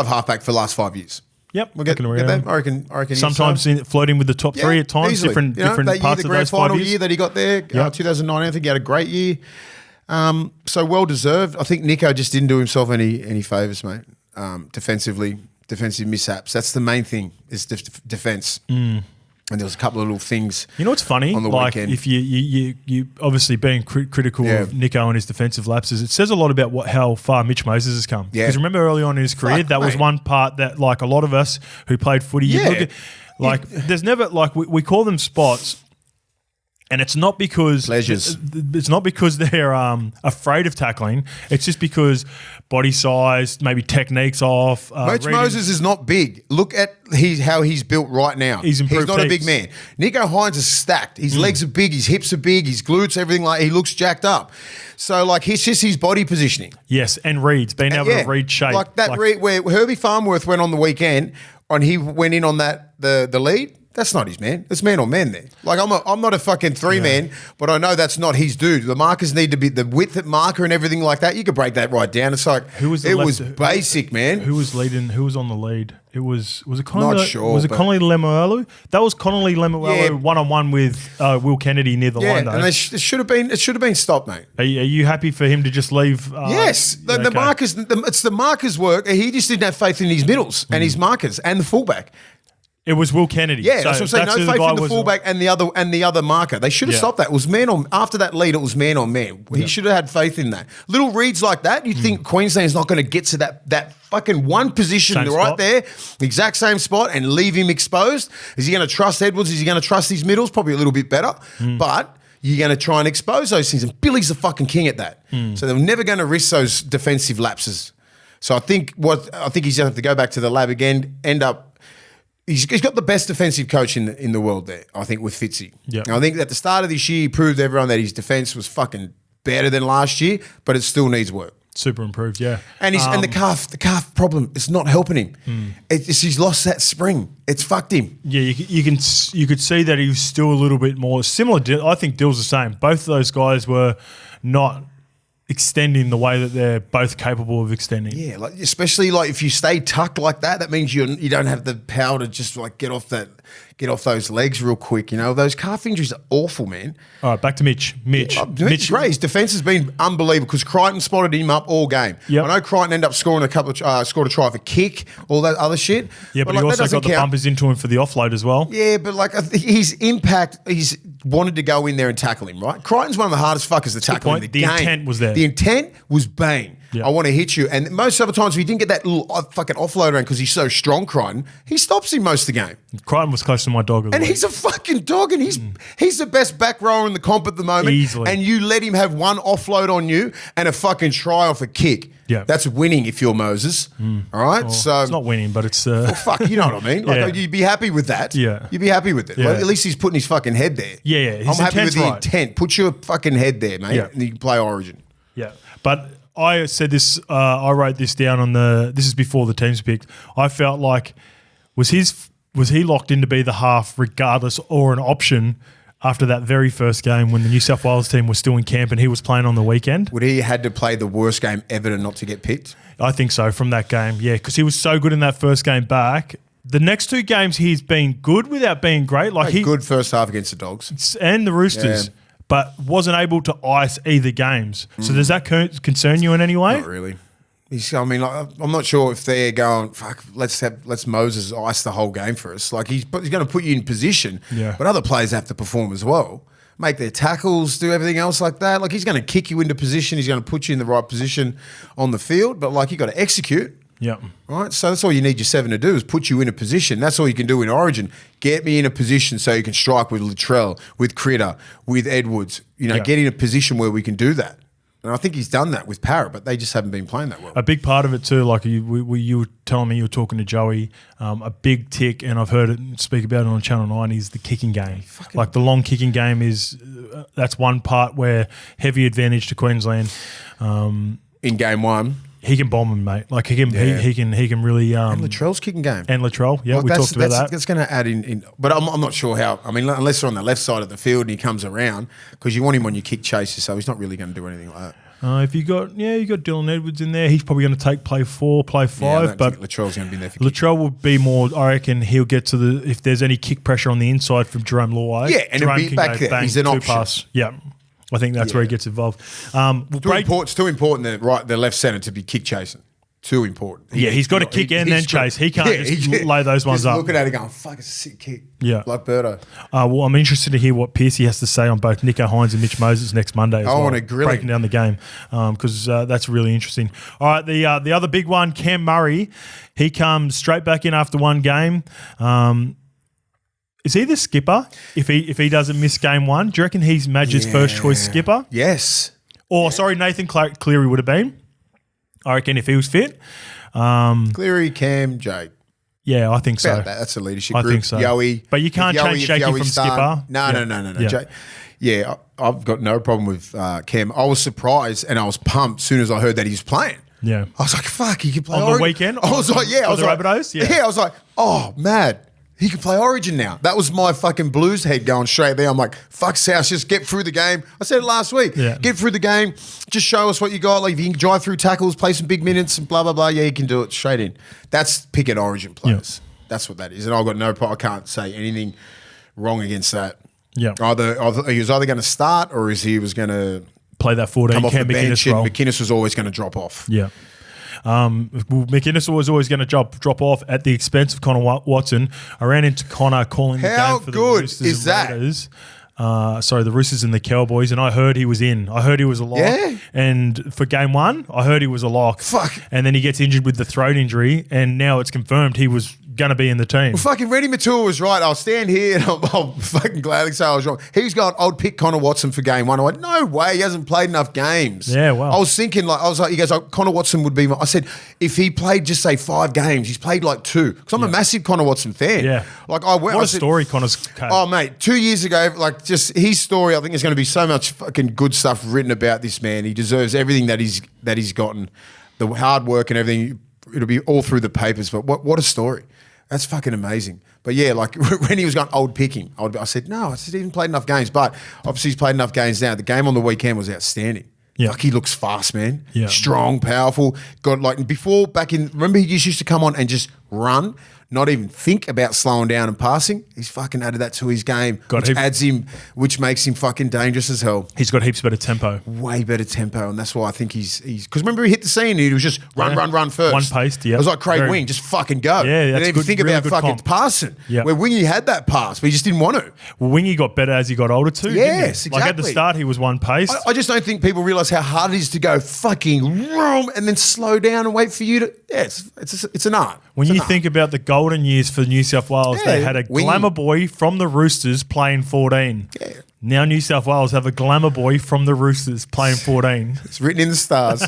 halfback for the last 5 years. Yep, we'll get that. I reckon. Sometimes floating with the top 3 at times. Easily. Different that parts year, of those 5 years. The grand final year that he got there, 2009. I think he had a great year. So well deserved. I think Nicho just didn't do himself any favours, mate. Defensive mishaps. That's the main thing is defence. And there was a couple of little things. You know what's funny? On the weekend. If you obviously being critical of Nicho and his defensive lapses, it says a lot about how far Mitch Moses has come. Because remember early on in his career, that was one part that a lot of us who played footy, there's never we call them spots. And it's not because pleasures. It's not because they're afraid of tackling. It's just because body size, maybe techniques off. Mitch Moses is not big. Look at how he's built right now. He's improved. He's not a big man. Nicho Hynes is stacked. His legs are big. His hips are big. His glutes, everything he looks jacked up. So it's just his body positioning. Yes, and reads, being able to read shape. Like that read where Herbie Farnworth went on the weekend and he went in on the lead. That's not his man. It's man on man there. I'm not a fucking 3-man, but I know that's not his dude. The markers need to be the width at marker and everything like that. You could break that right down. It's was basic, man. Who was leading? Who was on the lead? Was it Connolly? Not sure. Was it Connolly Lemuelu? That was Connolly Lemuelu one-on-one with Will Kennedy near the line. Though. And it should have been stopped, mate. Are you happy for him to just leave? Yes, the markers. It's the markers work. He just didn't have faith in his middles and his markers and the fullback. It was Will Kennedy. Yeah, that's what I'm saying. No faith in the fullback and the other marker. They should have stopped that. It was man on after that lead. It was man on man. He should have had faith in that. Little reads like that. You think Queensland's not going to get to that fucking one position right there, exact same spot, and leave him exposed? Is he going to trust Edwards? Is he going to trust his middles? Probably a little bit better, but. You're going to try and expose those things, and Billy's the fucking king at that. So they're never going to risk those defensive lapses. So I think he's going to have to go back to the lab again. He's got the best defensive coach in the world there, I think, with Fitzy. Yep. I think at the start of this year, he proved to everyone that his defense was fucking better than last year, but it still needs work. Super improved, yeah. And the calf problem is not helping him. He's lost that spring. It's fucked him. Yeah, you could see that he was still a little bit more similar. I think Dill's the same. Both of those guys were not extending the way that they're both capable of extending. Yeah, especially if you stay tucked like that, that means you don't have the power to just get off those legs real quick. Those calf injuries are awful, man. All right, back to Mitch. Mitch Gray's defense has been unbelievable because Crichton spotted him up all game. Yep. I know Crichton ended up scoring scored a try for kick, all that other shit. Yeah, but he also got the bumpers into him for the offload as well. Yeah, but his impact, he's wanted to go in there and tackle him, right? Crichton's one of the hardest fuckers to tackle in the game. The intent was there. The intent was bang. Yep. I want to hit you. And most other times, if he didn't get that little fucking offload around because he's so strong, Crichton, he stops him most of the game. Crichton was close to my dog as well. And he's a fucking dog, and he's the best back rower in the comp at the moment. Easily. And you let him have one offload on you and a fucking try off a kick. Yeah. That's winning if you're Moses. All right? Well, so it's not winning, but it's... well, fuck, you know what I mean? You'd be happy with that. Yeah. You'd be happy with it. Yeah. At least he's putting his fucking head there. Yeah. I'm happy with the intent. Put your fucking head there, mate. Yeah. And you can play Origin. Yeah. But I said this, I wrote this down this is before the team's picked. I felt like, was he locked in to be the half regardless or an option after that very first game when the New South Wales team was still in camp and he was playing on the weekend? Would he had to play the worst game ever to not to get picked? I think so from that game, yeah, because he was so good in that first game back. The next two games he's been good without being great. Good first half against the Dogs. And the Roosters. Yeah. But wasn't able to ice either games. So does that concern you in any way? Not really. I'm not sure if they're going, fuck, let's Moses ice the whole game for us. He's going to put you in position, but other players have to perform as well. Make their tackles, do everything else like that. He's going to kick you into position. He's going to put you in the right position on the field. But you got to execute. Yeah. Right. So that's all you need your 7 to do is put you in a position. That's all you can do in Origin. Get me in a position so you can strike with Latrell, with Critter, with Edwards. Get in a position where we can do that. And I think he's done that with Parra, but they just haven't been playing that well. A big part of it too, like you were telling me you were talking to Joey, a big tick, and I've heard it speak about it on Channel 9, is the kicking game. Like the long kicking game is, that's one part where heavy advantage to Queensland. In game one. He can bomb him, mate. Like he can really. And Latrell's kicking game. And Latrell, yeah, we talked about that. That's going to add in. But I'm not sure how. I mean, unless they're on the left side of the field and he comes around, because you want him on your kick chases, so he's not really going to do anything like that. If you got Dylan Edwards in there, he's probably going to take play 4, play 5. Yeah, I don't but think Latrell's going to be there for Latrell will be more. I reckon he'll get to the, if there's any kick pressure on the inside from Jerome Luai. Yeah, and Jerome he'll be back there. He's an option. Pass. Yeah. I think that's where he gets involved. It's too important the left centre to be kick chasing. Too important. He's got to kick and then chase. He can't just lay those ones up. Looking at it going, fuck, it's a sick kick. Yeah. Like Birdo. Well, I'm interested to hear what Piercy has to say on both Nico Hines and Mitch Moses next Monday as well. I want to grill breaking down the game because that's really interesting. All right, the other big one, Cam Murray, he comes straight back in after one game. Is he the skipper if he doesn't miss game one? Do you reckon he's Madge's first choice skipper? Yes. Or, sorry, Nathan Cleary would have been. I reckon if he was fit. Cleary, Cam, Jake. Yeah, I think so. That's a leadership I group. think so. Yowie. But you can't change Shaky from skipper. No. Yeah. I've got no problem with Cam. I was surprised and I was pumped as soon as I heard that he was playing. Yeah. I was like, fuck, he can play on the weekend? I was like, yeah. I was like, RABBITOHS? Yeah, I was like, oh, mad. He can play Origin now. That was my fucking Blues head going straight there. I'm like, fuck South, just get through the game. I said it last week. Yeah. Get through the game. Just show us what you got. Like if you can drive through tackles, play some big minutes and blah, blah, blah. Yeah, you can do it straight in. That's picking Origin players. Yeah. That's what that is. And I've got no problem. I can't say anything wrong against that. Yeah. He was either going to start or he was going to play that 14 come off the bench and role. McInnes was always going to drop off. Yeah. McInnes was always going to drop off at the expense of Connor Watson. I ran into Connor calling the game for the Roosters is and Raiders. The Roosters and the Cowboys, and I heard he was in. I heard he was a lock. Yeah. And for game one, I heard he was a lock. Fuck. And then he gets injured with the throat injury, and now it's confirmed he was going to be in the team. Well, fucking Reddy Matua was right. I'll stand here and I'll fucking gladly say I was wrong. He's going, I'd pick Connor Watson for game one. I went, no way, he hasn't played enough games. Yeah, wow. I was thinking, he goes, Connor Watson would be I said, if he played just say 5 games, he's played like 2. Because I'm a massive Connor Watson fan. Yeah. What a story Connor's had. Oh, mate, 2 years ago, like just his story, I think there's going to be so much fucking good stuff written about this man. He deserves everything that he's gotten. The hard work and everything, it'll be all through the papers. But what a story. That's fucking amazing. But yeah, like when he was going, I would pick him. I said, no, he didn't play enough games. But obviously he's played enough games now. The game on the weekend was outstanding. Yeah. Like he looks fast, man. Yeah. Strong, powerful. Remember he just used to come on and just run, not even think about slowing down and passing. He's fucking added that to his game, which makes him fucking dangerous as hell. He's got heaps better tempo. Way better tempo, and that's why I think he's because remember he hit the scene and he was just run first. One paced, yeah. It was like Craig Wing, just fucking go. Yeah, he that's didn't even good, think really about fucking comp. passing. Yeah. Where Wingy had that pass, but he just didn't want to. Well, Wingy got better as he got older too. Yes, didn't he? Like at the start, he was one pace. I just don't think people realise how hard it is to go fucking room and then slow down and wait for you to. Yeah, it's an art. When you think about the golden years for New South Wales, they had a glamour boy from the Roosters playing 14. Yeah. Now New South Wales have a glamour boy from the Roosters playing 14. It's written in the stars.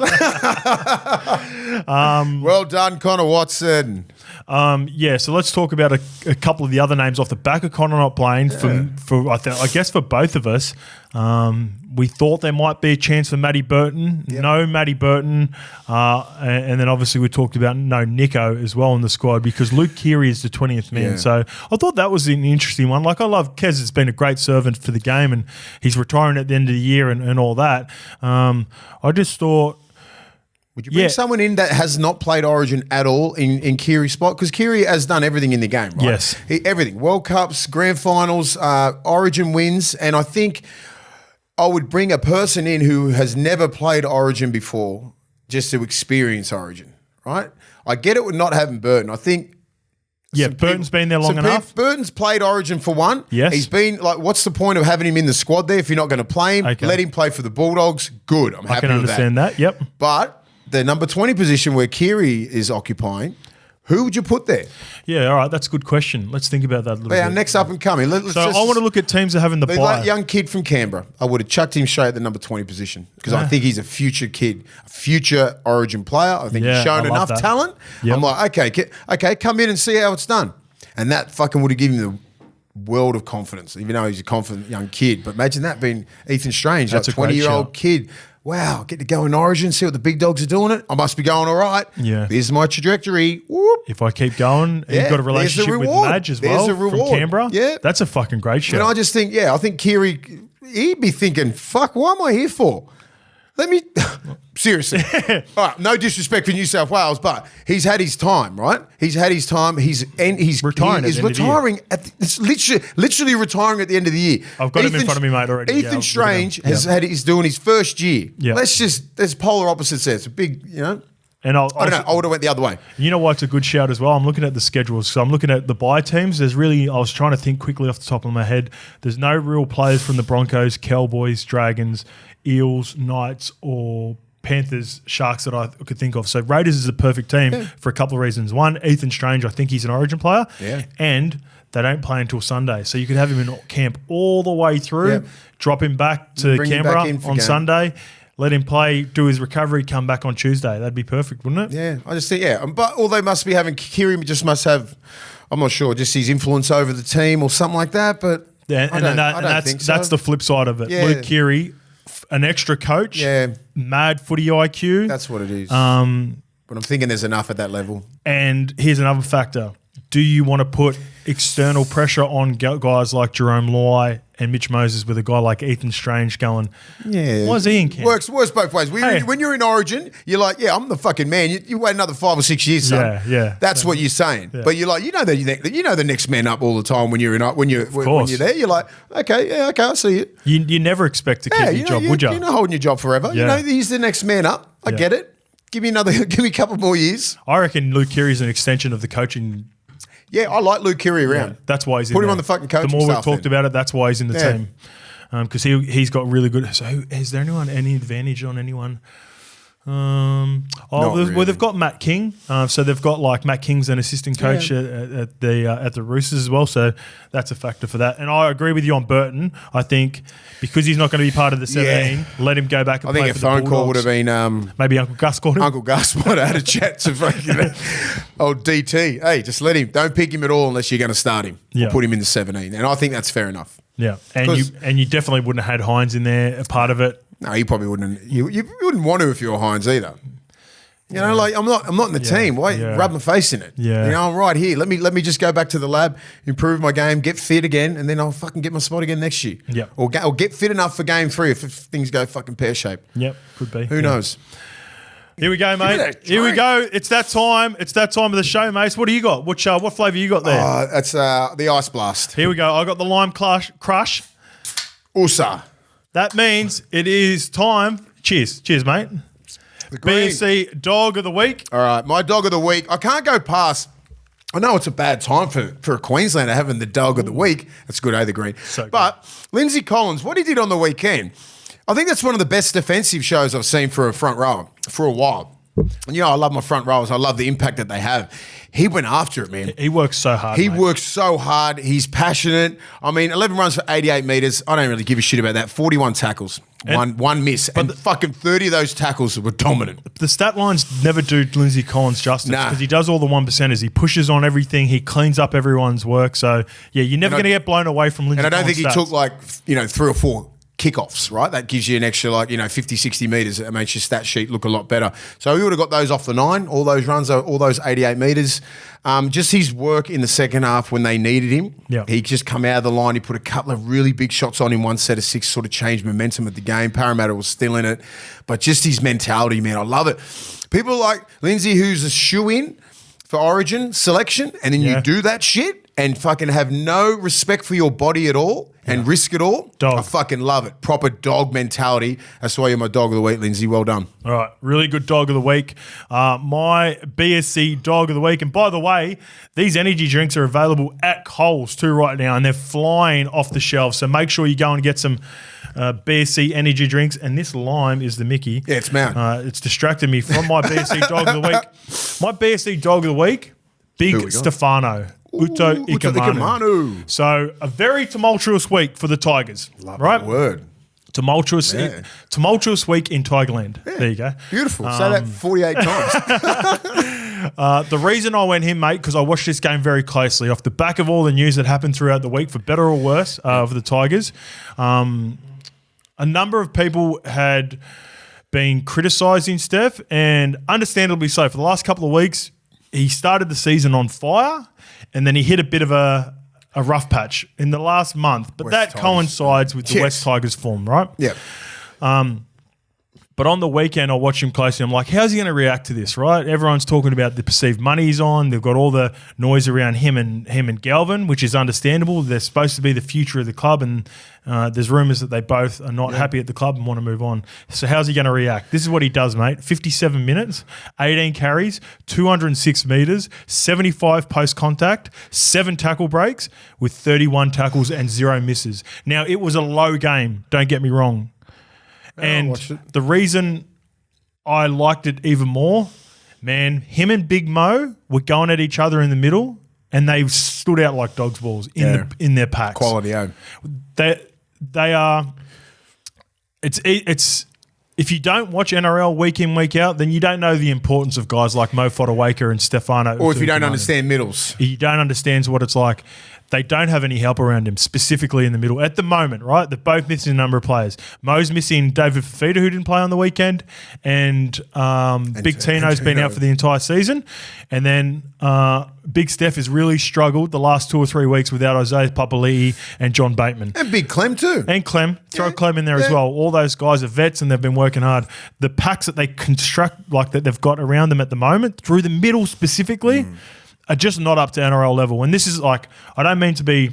Well done, Connor Watson. So let's talk about a couple of the other names off the back of Connor not playing. I guess for both of us, we thought there might be a chance for Matty Burton. Yep. No Matty Burton. And then obviously we talked about no Nico as well in the squad because Luke Keary is the 20th man. Yeah. So I thought that was an interesting one. Like I love Kez has been a great servant for the game and he's retiring at the end of the year and all that. I just thought... Would you bring someone in that has not played Origin at all in Keary's spot? Because Keary has done everything in the game, right? Yes. Everything. World Cups, Grand Finals, Origin wins. And I think I would bring a person in who has never played Origin before just to experience Origin, right? I get it with not having Burton. I think... Yeah, Burton's been there long enough. Burton's played Origin for one. Yes. He's been like, what's the point of having him in the squad there if you're not going to play him? Okay. Let him play for the Bulldogs. Good. I can understand that. Yep. But... the number 20 position where Keary is occupying, Who would you put there? Yeah, all right, that's a good question. Let's think about that a little bit. Next up and coming. I want to look at teams that are having the bye. That young kid from Canberra, I would have chucked him straight at the number 20 position because I think he's a future kid, a future Origin player. I think he's shown enough talent. Yep. I'm like, okay, come in and see how it's done. And that fucking would have given him the world of confidence, even though he's a confident young kid. But imagine that being Ethan Strange, that's a 20-year-old kid. Wow, get to go in Origin, see what the big dogs are doing it. I must be going all right. Yeah. Here's my trajectory. Whoop. If I keep going, you've got a relationship with Madge as well from Canberra. Yeah. That's a fucking great show. And I just think, I think Kiri, he'd be thinking, fuck, what am I here for? Let me, seriously. All right, no disrespect for New South Wales, but he's had his time, right? He's had his time. He's retiring. He's retiring it's literally retiring at the end of the year. I've got him in front of me, mate, already. Ethan Strange he's doing his first year. Yeah. There's polar opposites there. It's a big, And I don't know. I would have went the other way. You know why it's a good shout as well? I'm looking at the schedules. So I'm looking at the bye teams. I was trying to think quickly off the top of my head. There's no real players from the Broncos, Cowboys, Dragons, Eels, Knights, or Panthers, Sharks that I could think of. So Raiders is a perfect team for a couple of reasons. One, Ethan Strange, I think he's an Origin player. Yeah. And they don't play until Sunday. So you could have him in camp all the way through, drop him back to Canberra on Sunday, let him play, do his recovery, come back on Tuesday. That'd be perfect, wouldn't it? Yeah, I just think, But all they must be having, Kiri just must have, I'm not sure, just his influence over the team or something like that. But I don't think so. That's the flip side of it. Yeah. Luke Keary, an extra coach, mad footy IQ. That's what it is. But I'm thinking there's enough at that level. And here's another factor. Do you want to put external pressure on guys like Jerome Loy and Mitch Moses with a guy like Ethan Strange going, why is he in camp? Works both ways. When you're in Origin, you're like, I'm the fucking man. You wait another 5 or 6 years, son. Yeah. That's what you're saying. Yeah. But you're like, the next man up all the time when you're there. You're like, okay, I see it. You never expect to keep your job, would you? You're not holding your job forever. Yeah. He's the next man up. I get it. Give me a couple more years. I reckon Luke Keary's an extension of the coaching. Yeah, I like Luke Keary around. Yeah, that's why he's in Put there. him on the fucking coaching staff. The more we've talked about it, that's why he's in the team. Because he's got really good. So is there any advantage on anyone? Well, they've got Matt King. So they've got like Matt King's an assistant coach at the Roosters as well. So that's a factor for that. And I agree with you on Burton. I think because he's not going to be part of the 17, let him go back and play for the Bulldogs. I think a phone call would have been maybe Uncle Gus called him. Uncle Gus might have had a chat to fucking old DT. Hey, just let him. Don't pick him at all unless you're going to start him or put him in the 17. And I think that's fair enough. Yeah, and you definitely wouldn't have had Hines in there, a part of it. No, you probably wouldn't. You wouldn't want to if you were Hines either. Like I'm not in the team. Why rub my face in it? Yeah. I'm right here. Let me just go back to the lab, improve my game, get fit again, and then I'll fucking get my spot again next year. Yeah. Or get fit enough for game 3 if things go fucking pear shaped. Yep, could be. Who knows? Here we go, mate. Here we go. It's that time. It's that time of the show, mate. What do you got? What flavour you got there? That's the Ice Blast. Here we go. I got the Lime Crush. USA. That means it is time. Cheers, mate. BSC Dog of the Week. All right, my Dog of the Week. I can't go past. I know it's a bad time for a Queenslander having the Dog of the Week. That's good, the Green. So but Lindsay Collins, what he did on the weekend, I think that's one of the best defensive shows I've seen for a front row for a while. And I love my front rows. I love the impact that they have. He went after it, man. He works so hard. He works so hard. He's passionate. I mean, 11 runs for 88 metres. I don't really give a shit about that. 41 tackles. One miss. And fucking 30 of those tackles were dominant. The stat lines never do Lindsay Collins justice because he does all the 1%ers. He pushes on everything. He cleans up everyone's work. So, you're never going to get blown away from Lindsay Collins. And I don't think stats. he took 3 or 4 kickoffs, right? That gives you an extra 50, 60 metres. It makes your stat sheet look a lot better. So he would have got those off the 9, all those runs, all those 88 metres. Just his work in the second half when they needed him. Yeah. He just come out of the line. He put a couple of really big shots on him, one set of 6, sort of changed momentum of the game. Parramatta was still in it. But just his mentality, man, I love it. People like Lindsay, who's a shoe-in for Origin selection, and then you do that shit and fucking have no respect for your body at all and risk it all. Dog. I fucking love it. Proper dog mentality. That's why you're my Dog of the Week, Lindsay. Well done. All right. Really good Dog of the Week. My BSC Dog of the Week. And by the way, these energy drinks are available at Coles too right now, and they're flying off the shelves. So make sure you go and get some BSC energy drinks. And this lime is the Mickey. Yeah, it's mount. It's distracted me from my BSC Dog of the Week. My BSC Dog of the Week, Big Stefano. Uto Ikamanu. So a very tumultuous week for the Tigers. Love right? that word. Tumultuous week in Tigerland. Yeah. There you go. Beautiful. Say that 48 times. The reason I went him, mate, because I watched this game very closely off the back of all the news that happened throughout the week, for better or worse, for the Tigers. A number of people had been criticising Steph, and understandably so. For the last couple of weeks, he started the season on fire, and then he hit a bit of a rough patch in the last month. But that coincides with the West Tigers form, right? Yeah. But on the weekend, I watched him closely. I'm like, how's he going to react to this, right? Everyone's talking about the perceived money he's on. They've got all the noise around him and Galvin, which is understandable. They're supposed to be the future of the club, and there's rumours that they both are not happy at the club and want to move on. So how's he going to react? This is what he does, mate. 57 minutes, 18 carries, 206 metres, 75 post-contact, 7 tackle breaks with 31 tackles and 0 misses. Now, it was a low game, don't get me wrong. And the reason I liked it even more, man, him and Big Mo were going at each other in the middle, and they stood out like dog's balls in their packs. Quality, They are. It's if you don't watch NRL week in, week out, then you don't know the importance of guys like Mo Fotuaika and Stefano. Or if you don't understand middles, you don't understand what it's like. They don't have any help around him, specifically in the middle at the moment, right? They're both missing a number of players. Mo's missing David Fafita, who didn't play on the weekend, and Big Tino's been out for the entire season. And then Big Steph has really struggled the last 2 or 3 weeks without Isaiah Papali'i and John Bateman. And Big Clem too. And Clem. Throw Clem in there as well. All those guys are vets and they've been working hard. The packs that they construct, like that they've got around them at the moment, through the middle specifically, are just not up to NRL level. And this is like, I don't mean to be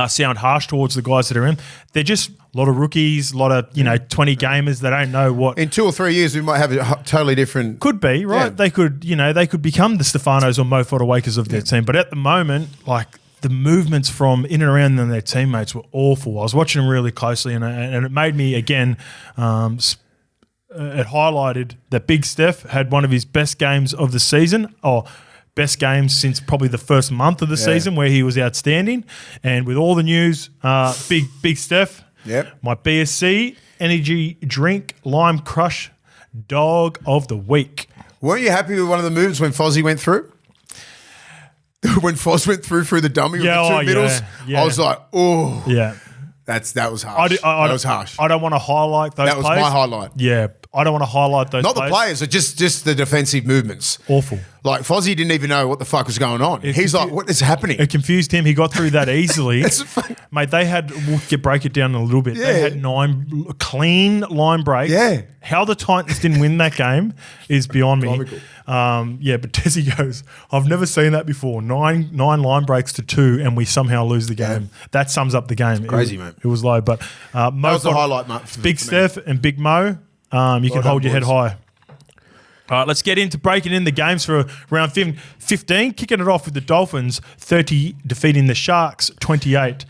sound harsh towards the guys that are in. They're just a lot of rookies, a lot of 20 gamers that don't know what. In 2 or 3 years, we might have a totally different. Could be right. Yeah. They could become the Stefanos or Mo Fotuaikas of their team. But at the moment, like the movements from in and around them, their teammates were awful. I was watching them really closely, and it made me again. It highlighted that Big Steph had one of his best games of the season, or best games since probably the first month of the season, where he was outstanding. And with all the news, Big Steph, my BSC energy drink lime crush dog of the week. Weren't you happy with one of the moves when Fozzie went through? When Foz went through the dummy with the 2 middles, I was like, oh. Yeah. That was harsh. That was harsh. I don't want to highlight those players. That was my highlight. Yeah. I don't want to highlight those Not players. the players, just the defensive movements. Awful. Like, Fozzie didn't even know what the fuck was going on. He's like, what is happening? It confused him. He got through that easily. Mate, they had, break it down a little bit. Yeah. They had 9 clean line breaks. Yeah. How the Titans didn't win that game is beyond me. But Desi goes, I've never seen that before. 9 line breaks to 2, and we somehow lose the game. Yeah. That sums up the game. It's crazy, mate. It was low, but that was the highlight, mate. Big Steph and Big Mo, you can hold your head high. All right, let's get into breaking in the games for round 15. Kicking it off with the Dolphins, 30 defeating the Sharks, 28.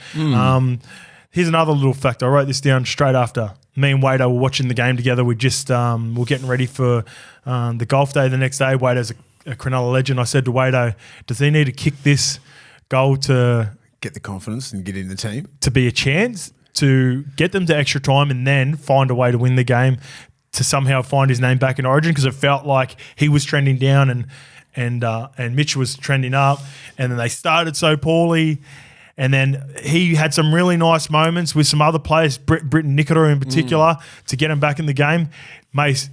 Here's another little fact. I wrote this down straight after. Me and Wado were watching the game together. We just we're getting ready for the golf day the next day. Wado's a Cronulla legend. I said to Wado, does he need to kick this goal to get the confidence and get in the team? To be a chance to get them to extra time and then find a way to win the game, to somehow find his name back in Origin, because it felt like he was trending down and Mitch was trending up, and then they started so poorly. And then he had some really nice moments with some other players, Britton Nikora in particular, to get him back in the game. Mace,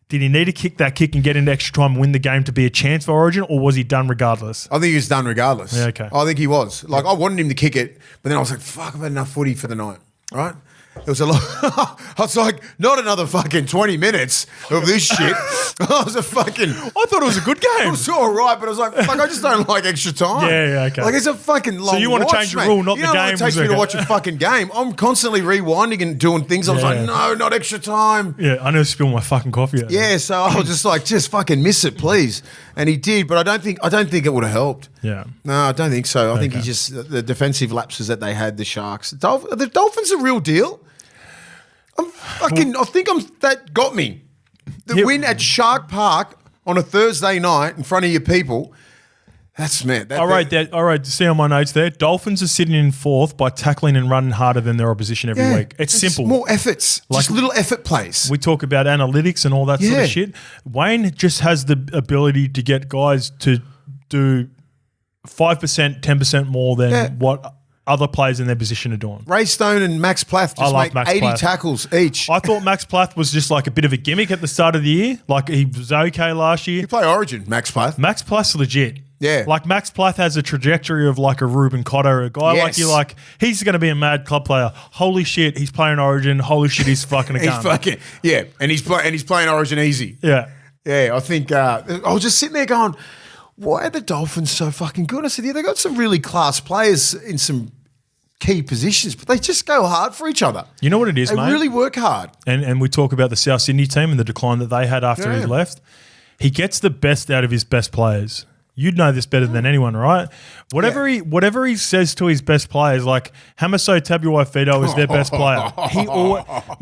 did he need to kick that kick and get into extra time and win the game to be a chance for Origin, or was he done regardless? I think he was done regardless. Yeah, okay. I think he was. Like, I wanted him to kick it, but then I was like, fuck, I've had enough footy for the night, right? It was a lot. I was like, not another fucking 20 minutes of this shit. I was a fucking. I thought it was a good game. It was all right, but I was like, fuck, I just don't like extra time. Yeah, okay. Like, it's a fucking long. So you want to change the rule, not the game? It takes me to watch a fucking game. I'm constantly rewinding and doing things. I was like, no, not extra time. Yeah, I never spilled my fucking coffee out. Yeah, so I was just like, just fucking miss it, please. And he did, but I don't think it would have helped. Yeah. No, I don't think so. I think he just the defensive lapses that they had, the Sharks. The Dolphins are real deal. I think that got me. The win at Shark Park on a Thursday night in front of your people, That's man. All right. See on my notes there. Dolphins are sitting in 4th by tackling and running harder than their opposition every week. It's simple. More efforts. Just little effort plays. We talk about analytics and all that sort of shit. Wayne just has the ability to get guys to do 5%, 10% more than what other players in their position are doing. Ray Stone and Max Plath just make 80 tackles each. I thought Max Plath was just like a bit of a gimmick at the start of the year. Like he was okay last year. He played Origin, Max Plath. Max Plath's legit. Yeah. Like Max Plath has a trajectory of like a Ruben Cotter, a guy like you like, he's going to be a mad club player. Holy shit, he's playing Origin. Holy shit, he's fucking a gun. And he's playing Origin easy. Yeah. Yeah, I think I was just sitting there going, why are the Dolphins so fucking good? I said, yeah, they got some really class players in some key positions, but they just go hard for each other. You know what it is, mate? They really work hard. And we talk about the South Sydney team and the decline that they had after he left. He gets the best out of his best players. You'd know this better than anyone, right? Whatever he says to his best players, like Hamiso Tabuai-Fidow is their best player.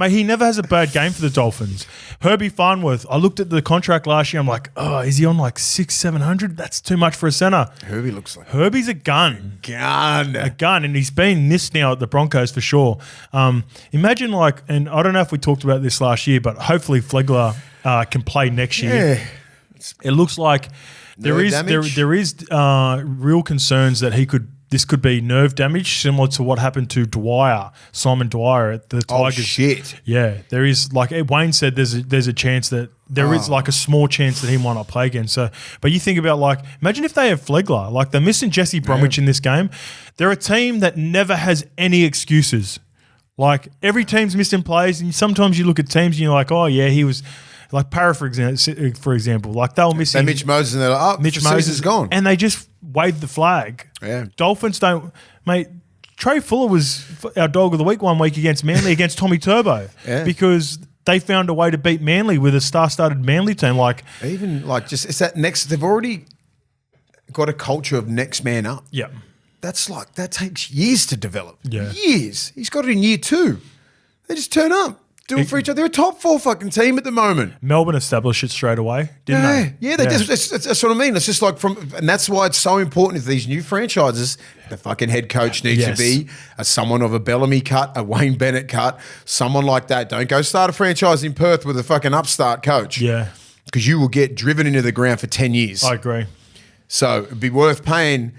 He never has a bad game for the Dolphins. Herbie Farnworth, I looked at the contract last year. I'm like, oh, is he on like 600-700? That's too much for a center. Herbie's a gun. A gun, and he's been this now at the Broncos for sure. Imagine like, and I don't know if we talked about this last year, but hopefully Flegler can play next year. It looks like there is real concerns that this could be nerve damage, similar to what happened to Simon Dwyer at the Tigers. Oh shit! Yeah, there is, like Wayne said, there's a chance that there is like a small chance that he might not play again. So, but you think about like, imagine if they have Flegler, like they're missing Jesse Bromwich in this game. They're a team that never has any excuses. Like every team's missing players, and sometimes you look at teams and you're like, oh yeah, he was. Like Para, for example, like they were missing Mitch Moses, and they're like, Mitch Moses is gone, and they just waved the flag. Yeah, Dolphins don't, mate. Trey Fuller was our dog of the week one week against Manly against Tommy Turbo because they found a way to beat Manly with a star-studded Manly team. Like even like just it's that next. They've already got a culture of next man up. Yeah, that takes years to develop. Yeah, years. He's got it in year 2. They just turn up. Do it for each other. They're a top 4 fucking team at the moment. Melbourne established it straight away, didn't they? Yeah, that's what I mean. It's just like and that's why it's so important for these new franchises. The fucking head coach needs to be someone of a Bellamy cut, a Wayne Bennett cut, someone like that. Don't go start a franchise in Perth with a fucking upstart coach. Yeah. Because you will get driven into the ground for 10 years. I agree. So it'd be worth paying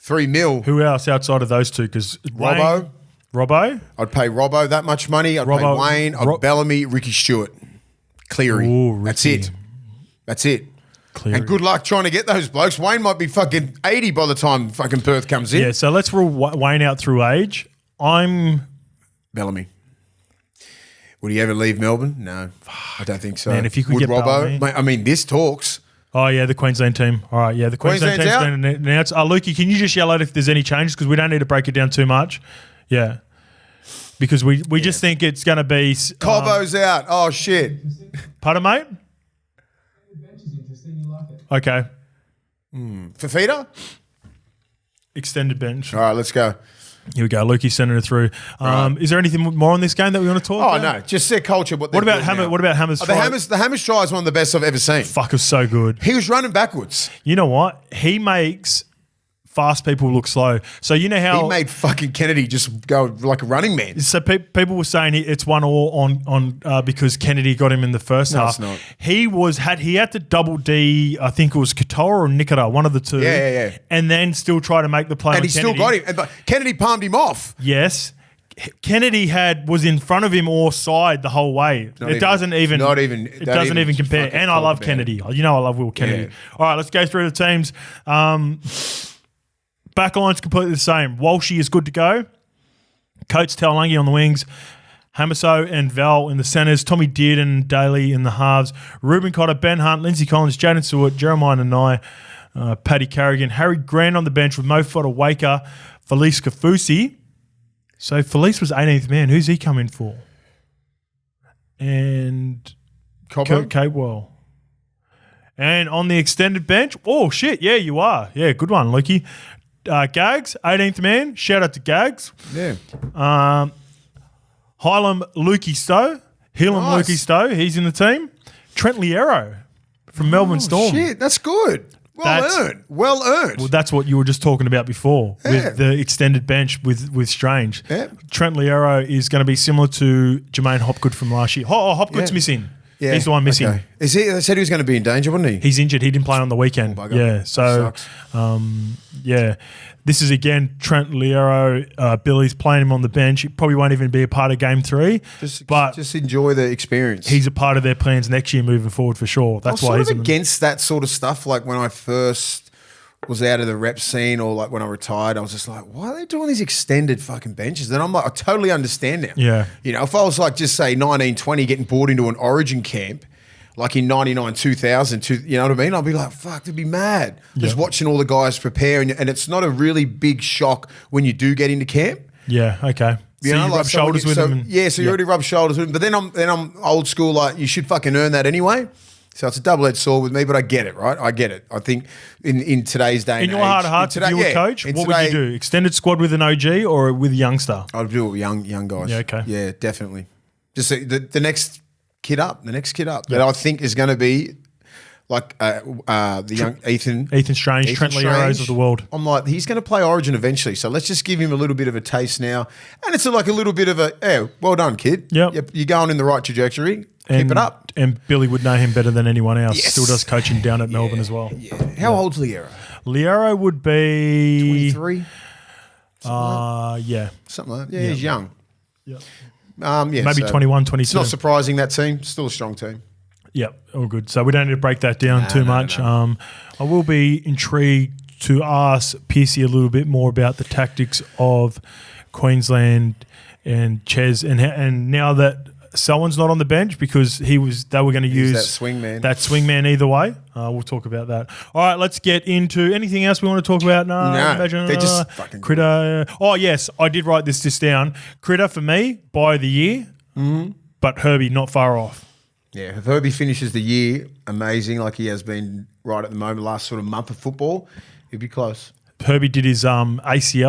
$3 million. Who else outside of those two? Because Robbo? I'd pay Robbo that much money. I'd pay Wayne. I'd Bellamy, Ricky Stewart, Cleary. Ooh, That's it. Cleary. And good luck trying to get those blokes. Wayne might be fucking 80 by the time fucking Perth comes in. Yeah, so let's rule Wayne out through age. I'm Bellamy. Would he ever leave Melbourne? No, I don't think so. Man, if you could get Robbo, mate, I mean, this talks. Oh, yeah, the Queensland team. All right, yeah, the Queensland team's been announced. Lukey, can you just yell out if there's any changes? Because we don't need to break it down too much. Yeah. Because we just think it's going to be... Cobbo's out. Oh, shit. Pardon, mate? The bench is interesting. You like it. Okay. Fafita? Extended bench. All right, let's go. Here we go. Lukey sending it through. Is there anything more on this game that we want to talk about? No. Just their culture. What about Hammer's try? The Hammer's try is one of the best I've ever seen. Fuck, was so good. He was running backwards. You know what? He makes... fast people look slow. So you know how... He made fucking Kennedy just go like a running man. So people were saying it's 1-1 on because Kennedy got him in the first half. No, it's not. He had to double D, I think it was Katoa or Nikita, one of the two. Yeah. And then still try to make the play and on he Kennedy. Still got him. And Kennedy palmed him off. Yes. Kennedy was in front of him or side the whole way. It doesn't even compare. And I love Kennedy. You know I love Will Kennedy. Yeah. All right, let's go through the teams. Backline's completely the same. Walshy is good to go. Coates, Taulagi on the wings. Hamiso and Val in the centres. Tommy Dearden and Daly in the halves. Ruben Cotter, Ben Hunt, Lindsay Collins, Jaden Stewart, Jeremiah Nanai, Paddy Carrigan. Harry Grant on the bench with Mo Fodawaker, Felice Kafusi. So Felice was 18th man. Who's he coming for? And Cobbo? Capewell. And on the extended bench, oh shit, yeah, you are. Yeah, good one, Lukey. Gags, 18th man. Shout out to Gags. Yeah. Hylam Lukey Stowe. Lukey Stowe. He's in the team. Trent Liero from Melbourne Storm. Shit, that's good. Well earned. Well, that's what you were just talking about before with the extended bench with Strange. Yeah. Trent Liero is going to be similar to Jermaine Hopgood from last year. Hopgood's missing. Yeah. He's the one missing. Okay. They said he was going to be in danger, wasn't he? He's injured. He didn't play on the weekend. Oh, bugger. Yeah. So, this is again Trent Liero. Billy's playing him on the bench. He probably won't even be a part of Game 3. Just enjoy the experience. He's a part of their plans next year moving forward for sure. That's why he's against that sort of stuff. Like when I first was out of the rep scene, or like when I retired, I was just like, why are they doing these extended fucking benches? And I'm like, I totally understand now. Yeah. You know, if I was like, just say 1920 getting brought into an Origin camp, like in 99, 2000, you know what I mean? I'd be like, fuck, they'd be mad. Just watching all the guys prepare. And it's not a really big shock when you do get into camp. Yeah, okay. So you rub shoulders with them. So you already rub shoulders with them. But then I'm old school, like you should fucking earn that anyway. So it's a double-edged sword with me, but I get it, right? I get it. I think in today's day and age. In your heart of hearts, if you were a coach, what would you do? Extended squad with an OG or with a youngster? I'd do it with young guys. Yeah, okay. Yeah, definitely. Just the next kid up, that I think is going to be like the young Ethan Strange, Trent Lieros of the world. I'm like, he's going to play Origin eventually, so let's just give him a little bit of a taste now. And it's like a little bit of well done, kid. Yep. You're going in the right trajectory. Keep it up. And Billy would know him better than anyone else. Yes. Still does coaching down at Melbourne as well. Yeah. How old's Liero? Liero would be 23. Yeah. Something like that. Yeah, he's young. Yeah. Maybe 21, 22. It's not surprising, that team. Still a strong team. Yep, all good. So we don't need to break that down too much. No. I will be intrigued to ask Piercy a little bit more about the tactics of Queensland and Ches, and now that Selwyn's not on the bench because they were going to use that swingman. That swingman either way. We'll talk about that. All right, let's get into anything else we want to talk about. No, they're just fucking Critter. Oh yes, I did write this down. Critter for me by the year, but Herbie not far off. Yeah, if Herbie finishes the year amazing, like he has been right at the moment, last sort of month of football, he'd be close. Herbie did his AC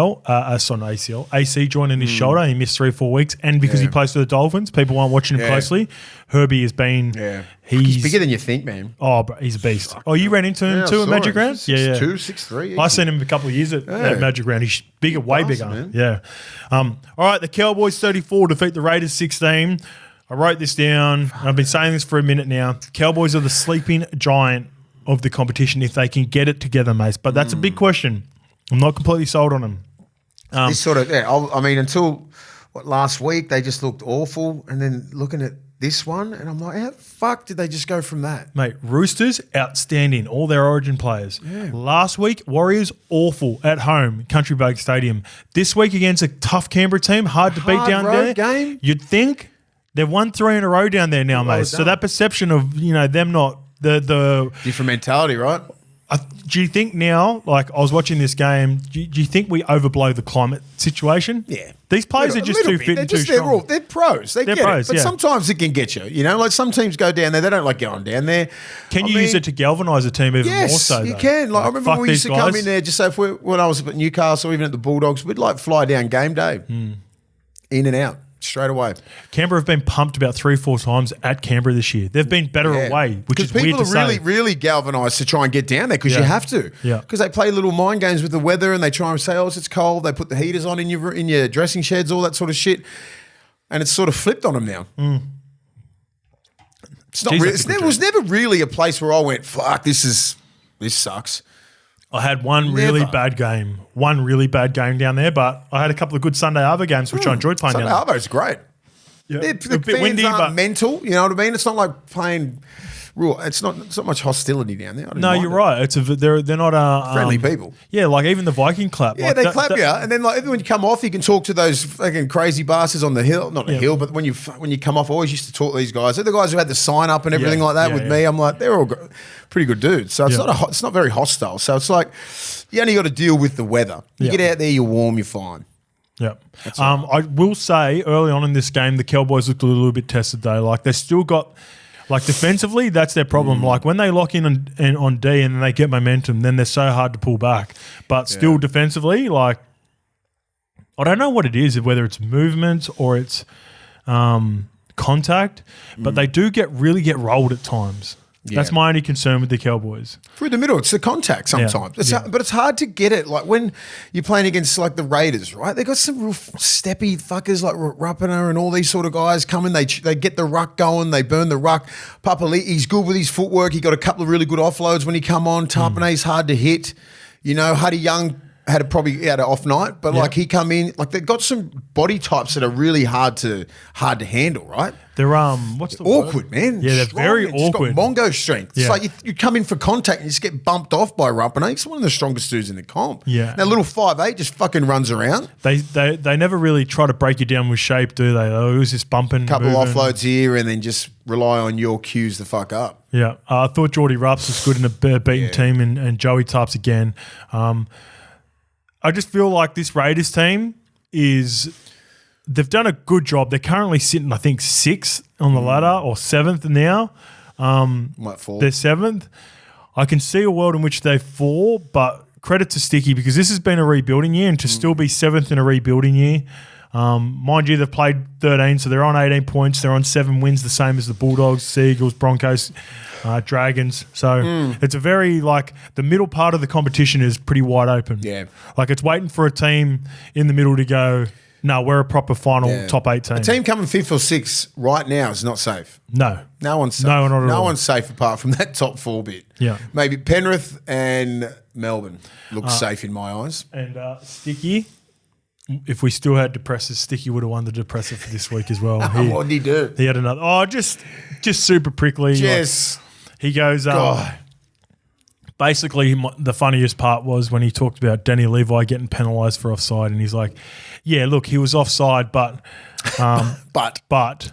joint in his shoulder. He missed 3 or 4 weeks, and because he plays for the Dolphins, people aren't watching him closely. Herbie has been. Yeah, he's bigger than you think, man. Oh, bro, he's a beast. Oh, you ran into him too at Magic Round? 6'2", 6'3". I seen him a couple of years at Magic Round. He's bigger, way bigger. Man. Yeah. All right, the Cowboys 34 defeat the Raiders 16. I wrote this down. I've been saying this for a minute now. Cowboys are the sleeping giant of the competition if they can get it together, mate. But that's a big question. I'm not completely sold on them. This sort of, I mean, until last week, they just looked awful. And then looking at this one, and I'm like, how the fuck did they just go from that? Mate, Roosters, outstanding. All their Origin players. Yeah. Last week, Warriors, awful at home, Country Bank Stadium. This week against a tough Canberra team, hard to beat down there. Game. You'd think they've won 3 in a row down there now, mate. So that perception of, them not the different mentality, right? Do you think now, like I was watching this game, do you think we overblow the climate situation? Yeah. These players are just too fit and too strong. They're pros. They're pros, but sometimes it can get you. Like some teams go down there, they don't like going down there. Can you use it to galvanise a team even more so? Yes, you can. Like I remember when we used to come in there, just say when I was at Newcastle or even at the Bulldogs, we'd like fly down game day. In and out. Straight away. Canberra have been pumped about 3 or 4 times at Canberra this year. They've been better away, which is weird to say. Because people are really galvanised to try and get down there because you have to. Yeah. Because they play little mind games with the weather and they try and say, it's cold. They put the heaters on in your dressing sheds, all that sort of shit. And it's sort of flipped on them now. It's not. It was never really a place where I went, fuck, this sucks. I had one really bad game down there, but I had a couple of good Sunday Arvo games, which I enjoyed playing down there. Sunday Arvo's great. Yeah. The fans windy, aren't mental, you know what I mean? It's not like playing real. It's not much hostility down there. No, you're right. They're not friendly people. Yeah, like even the Viking clap. Yeah, they clap you, and then like when you come off, you can talk to those fucking crazy bastards on the hill. Not the hill, but when you come off, I always used to talk to these guys. They're the guys who had the sign up and everything like that with me. I'm like, they're all pretty good dudes. So it's not very hostile. So it's like you only got to deal with the weather. You get out there, you're warm, you're fine. Yeah. I will say early on in this game, the Cowboys looked a little bit tested though. Like they still got, like defensively, that's their problem. Like when they lock in on D and then they get momentum, then they're so hard to pull back. But still defensively, like I don't know what it is, whether it's movement or it's contact, but they do really get rolled at times. That's my only concern with the Cowboys. Through the middle, it's the contact sometimes. But it's hard to get it. Like when you're playing against like the Raiders, right? They got some real steppy fuckers like Rapana and all these sort of guys coming. They get the ruck going. They burn the ruck. Papali'i, he's good with his footwork. He got a couple of really good offloads when he come on. Tarpanay's hard to hit. You know, Huddy Young had an off night, but like he come in, like they've got some body types that are really hard to handle, right? They're what's the awkward, word? man. Yeah, they're strong, very man. awkward. It's got Mongo strength. Yeah. It's like you come in for contact and you just get bumped off by Rapana. He's one of the strongest dudes in the comp. Yeah. That little 5'8" just fucking runs around. They never really try to break you down with shape, do they? Oh, who's this bumping? Couple moving? offloads here and then just rely on your cues the fuck up. Yeah. I thought Geordie Rups was good in a beaten team and Joey Types again. I just feel like this Raiders team they've done a good job. They're currently sitting, I think, 6th on the ladder or 7th now. Might fall. They're 7th. I can see a world in which they fall, but credit to Sticky because this has been a rebuilding year and to still be 7th in a rebuilding year. Mind you, they've played 13, so they're on 18 points. They're on 7 wins, the same as the Bulldogs, Seagulls, Broncos, Dragons. So it's a very, like, the middle part of the competition is pretty wide open. Yeah. Like, it's waiting for a team in the middle to go, no, we're a proper final top 8 team. A team coming 5th or 6th right now is not safe. No. No one's safe. No, not at all. No one's safe apart from that top 4 bit. Yeah. Maybe Penrith and Melbourne look safe in my eyes. And Sticky, if we still had depressors, Sticky would have won the depressor for this week as well. What did he do? He had another. Oh, just super prickly. Yes. Like, he goes. Basically, the funniest part was when he talked about Danny Levi getting penalised for offside, and he's like, "Yeah, look, he was offside, but that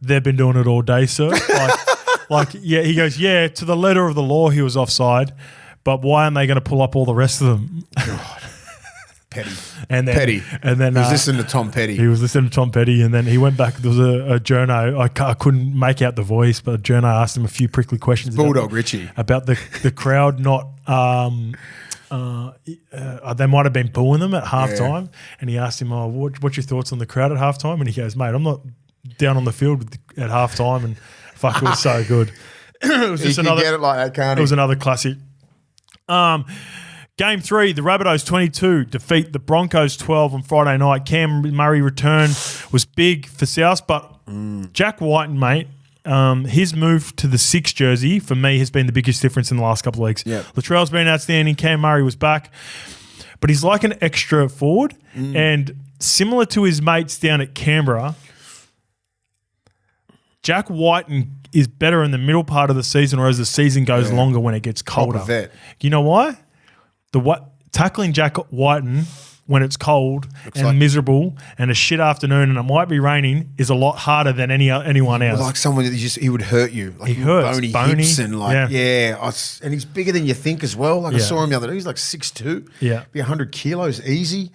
they've been doing it all day, sir." He goes, "Yeah, to the letter of the law, he was offside, but why aren't they going to pull up all the rest of them?" God. Petty. And then, Petty. And then he was listening to Tom Petty. He was listening to Tom Petty, and then he went back. There was a journo. I couldn't make out the voice, but a journo asked him a few prickly questions. Bulldog Richie. About the crowd not. They might have been booing them at halftime, and he asked him, what's your thoughts on the crowd at halftime? And he goes, mate, I'm not down on the field at halftime, and fuck, it was so good. It was just another. Get it like that, can't he? It was another classic. Game 3, the Rabbitohs 22 defeat the Broncos 12 on Friday night. Cam Murray return was big for South, but Jack Whiten, mate, his move to the 6 jersey for me has been the biggest difference in the last couple of weeks. Yep. Latrell's been outstanding. Cam Murray was back, but he's like an extra forward, and similar to his mates down at Canberra, Jack Whiten is better in the middle part of the season or as the season goes longer when it gets colder. You know why? Tackling Jack Whiten when it's cold miserable and a shit afternoon and it might be raining is a lot harder than anyone else. Like someone that he would hurt you. Like he hurts. Bony hips and and he's bigger than you think as well. Like I saw him the other day. He's like 6'2". Yeah. Be 100 kilos easy.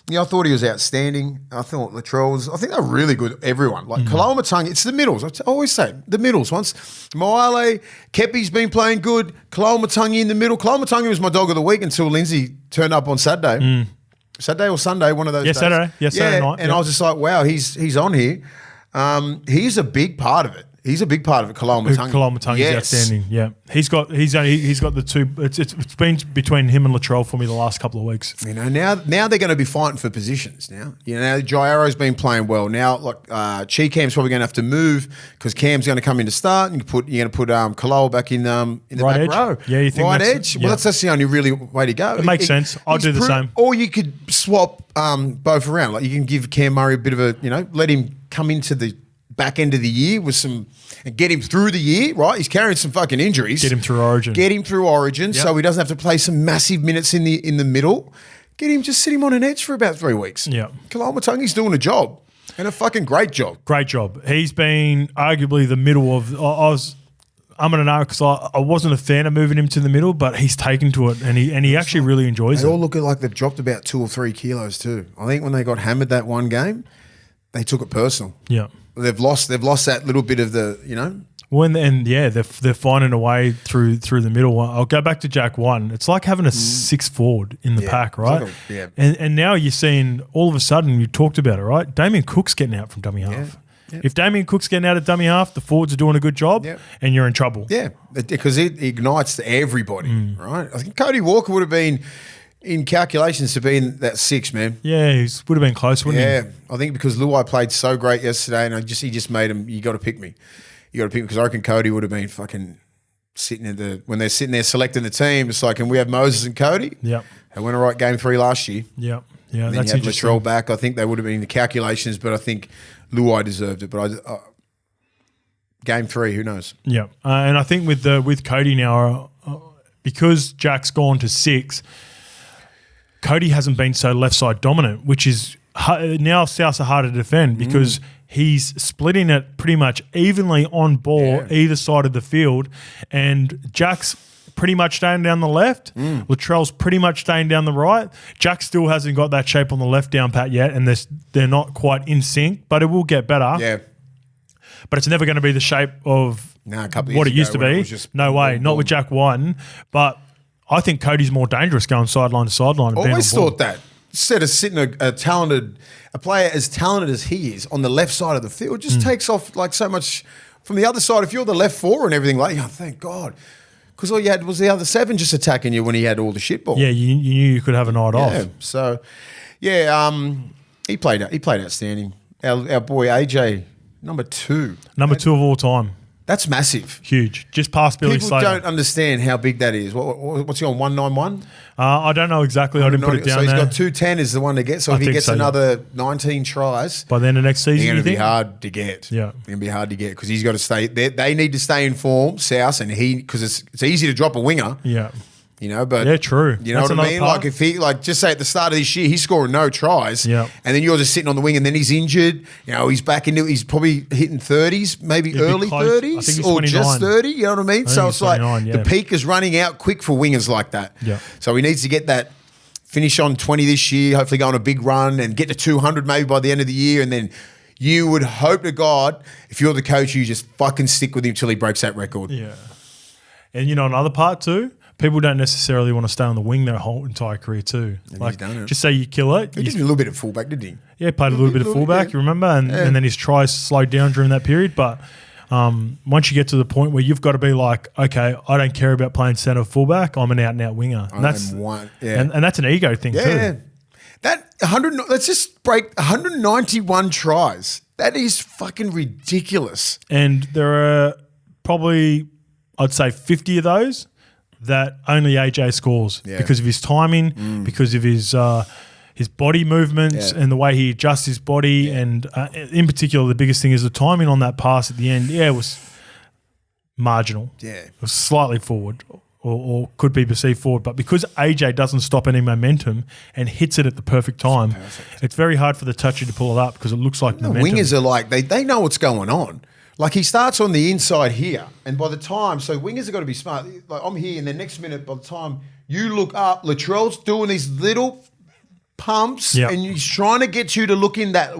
Yeah, I thought he was outstanding. I thought Latrell was. I think they're really good. Everyone like Kalamatangi. It's the middles. I always say the middles. Once Moale, Kepi's been playing good. Kalamatangi in the middle. Kalamatangi was my dog of the week until Lindsay turned up on Saturday. Saturday or Sunday, one of those days. Saturday. Yeah, Saturday night. And I was just like, wow, he's on here. He's a big part of it. He's a big part of it, Kalamatangi is outstanding. Yeah, he's got the two. It's been between him and Latrell for me the last couple of weeks. You know, now they're going to be fighting for positions. Now, you know, Jairo's been playing well. Now, like Cheikham's probably going to have to move because Cam's going to come in to start, and you're going to put Kaloa back in the right back edge. row. Yeah, you think right that's, edge. Well, that's the only really way to go. It makes sense. I'll do the same. Or you could swap both around. Like you can give Cam Murray a bit of a, let him come into the back end of the year with some and get him through the year, right? He's carrying some fucking injuries. Get him through Origin. So he doesn't have to play some massive minutes in the middle. Sit him on an edge for about 3 weeks. Yeah. Kalamatangi's doing a job and a fucking great job. Great job. He's been arguably the middle of I'm going to know because I wasn't a fan of moving him to the middle, but he's taken to it and he actually really enjoys it. They all look like they've dropped about 2 or 3 kilos too. I think when they got hammered that one game, they took it personal. Yeah. They've lost that little bit of the, they're finding a way through the middle. I'll go back to Jack Whiten. It's like having a 6 forward in the pack, right? Like and now you're seeing all of a sudden, you talked about it, right? Damien Cook's getting out from dummy half. If Damien Cook's getting out of dummy half, the forwards are doing a good job, and you're in trouble. Yeah, because it ignites everybody, right? I think Cody Walker would have been in calculations to be in that 6, man. Yeah, he would have been close, wouldn't he? Yeah, I think because Luai played so great yesterday, and he just made him. You got to pick me. You got to pick me because I reckon Cody would have been fucking sitting when they're sitting there selecting the team. It's like, and we have Moses and Cody. Yeah, they went all right game 3 last year. Yeah, and that's then you had interesting. Latrell back. I think they would have been in the calculations, but I think Luai deserved it. But game 3, who knows? Yeah, and I think with Cody now, because Jack's gone to 6. Cody hasn't been so left side dominant, which is now Souths are harder to defend because he's splitting it pretty much evenly on ball either side of the field, and Jack's pretty much staying down the left. Latrell's pretty much staying down the right. Jack still hasn't got that shape on the left down pat yet, and they're not quite in sync, but it will get better. Yeah, but it's never going to be the shape of what it used to be. No way, not with Jack Whiten, but I think Cody's more dangerous going sideline to sideline. Always thought that. Instead of sitting a player as talented as he is on the left side of the field, just takes off like so much from the other side. If you're the left forward and everything like, thank God, because all you had was the other 7 just attacking you when he had all the shit ball. Yeah, you knew you could have a night off. So, he played outstanding. Our boy AJ, number 2 of all time. That's massive. Huge. Just past Billy People Slater. don't understand how big that is. What's he on, 191? I don't know exactly. I didn't put it down there. So he's got 210 is the one to get. So if he gets another 19 tries. By the end of next season, he's going to be hard to get. Yeah. It's going to be hard to get because he's got to stay. They need to stay in form, South, and because it's easy to drop a winger. Yeah. But yeah, true. You know what I mean? Part. Like if he, just say at the start of this year, he's scoring no tries, and then you're just sitting on the wing, and then he's injured. He's back into. He's probably hitting 30s, maybe early 30s, or just 30. You know what I mean? So it's like the peak is running out quick for wingers like that. Yeah. So he needs to get that finish on 20 this year. Hopefully, go on a big run and get to 200 maybe by the end of the year, and then. You would hope to God, if you're the coach, you just fucking stick with him till he breaks that record. Yeah. And another part too, people don't necessarily want to stay on the wing their whole entire career too. And he's done it. Just say you kill it. He did a little bit of fullback, didn't he? Yeah, played a little bit of fullback, you remember? And then his tries slowed down during that period. But once you get to the point where you've got to be like, okay, I don't care about playing centre fullback, I'm an out-and-out winger. And that's an ego thing too. Yeah. Let's just break 191 tries. That is fucking ridiculous. And there are probably, I'd say 50 of those that only AJ scores because of his timing, because of his body movements and the way he adjusts his body. And in particular, the biggest thing is the timing on that pass at the end. Yeah, it was marginal. Yeah. It was slightly forward. Or could be perceived forward. But because AJ doesn't stop any momentum and hits it at the perfect time, it's very hard for the touchy to pull it up because it looks like momentum. Wingers are like, they know what's going on. Like he starts on the inside here, and by the time, so wingers have got to be smart. Like I'm here, and the next minute, by the time you look up, Latrell's doing these little pumps, and he's trying to get you to look in that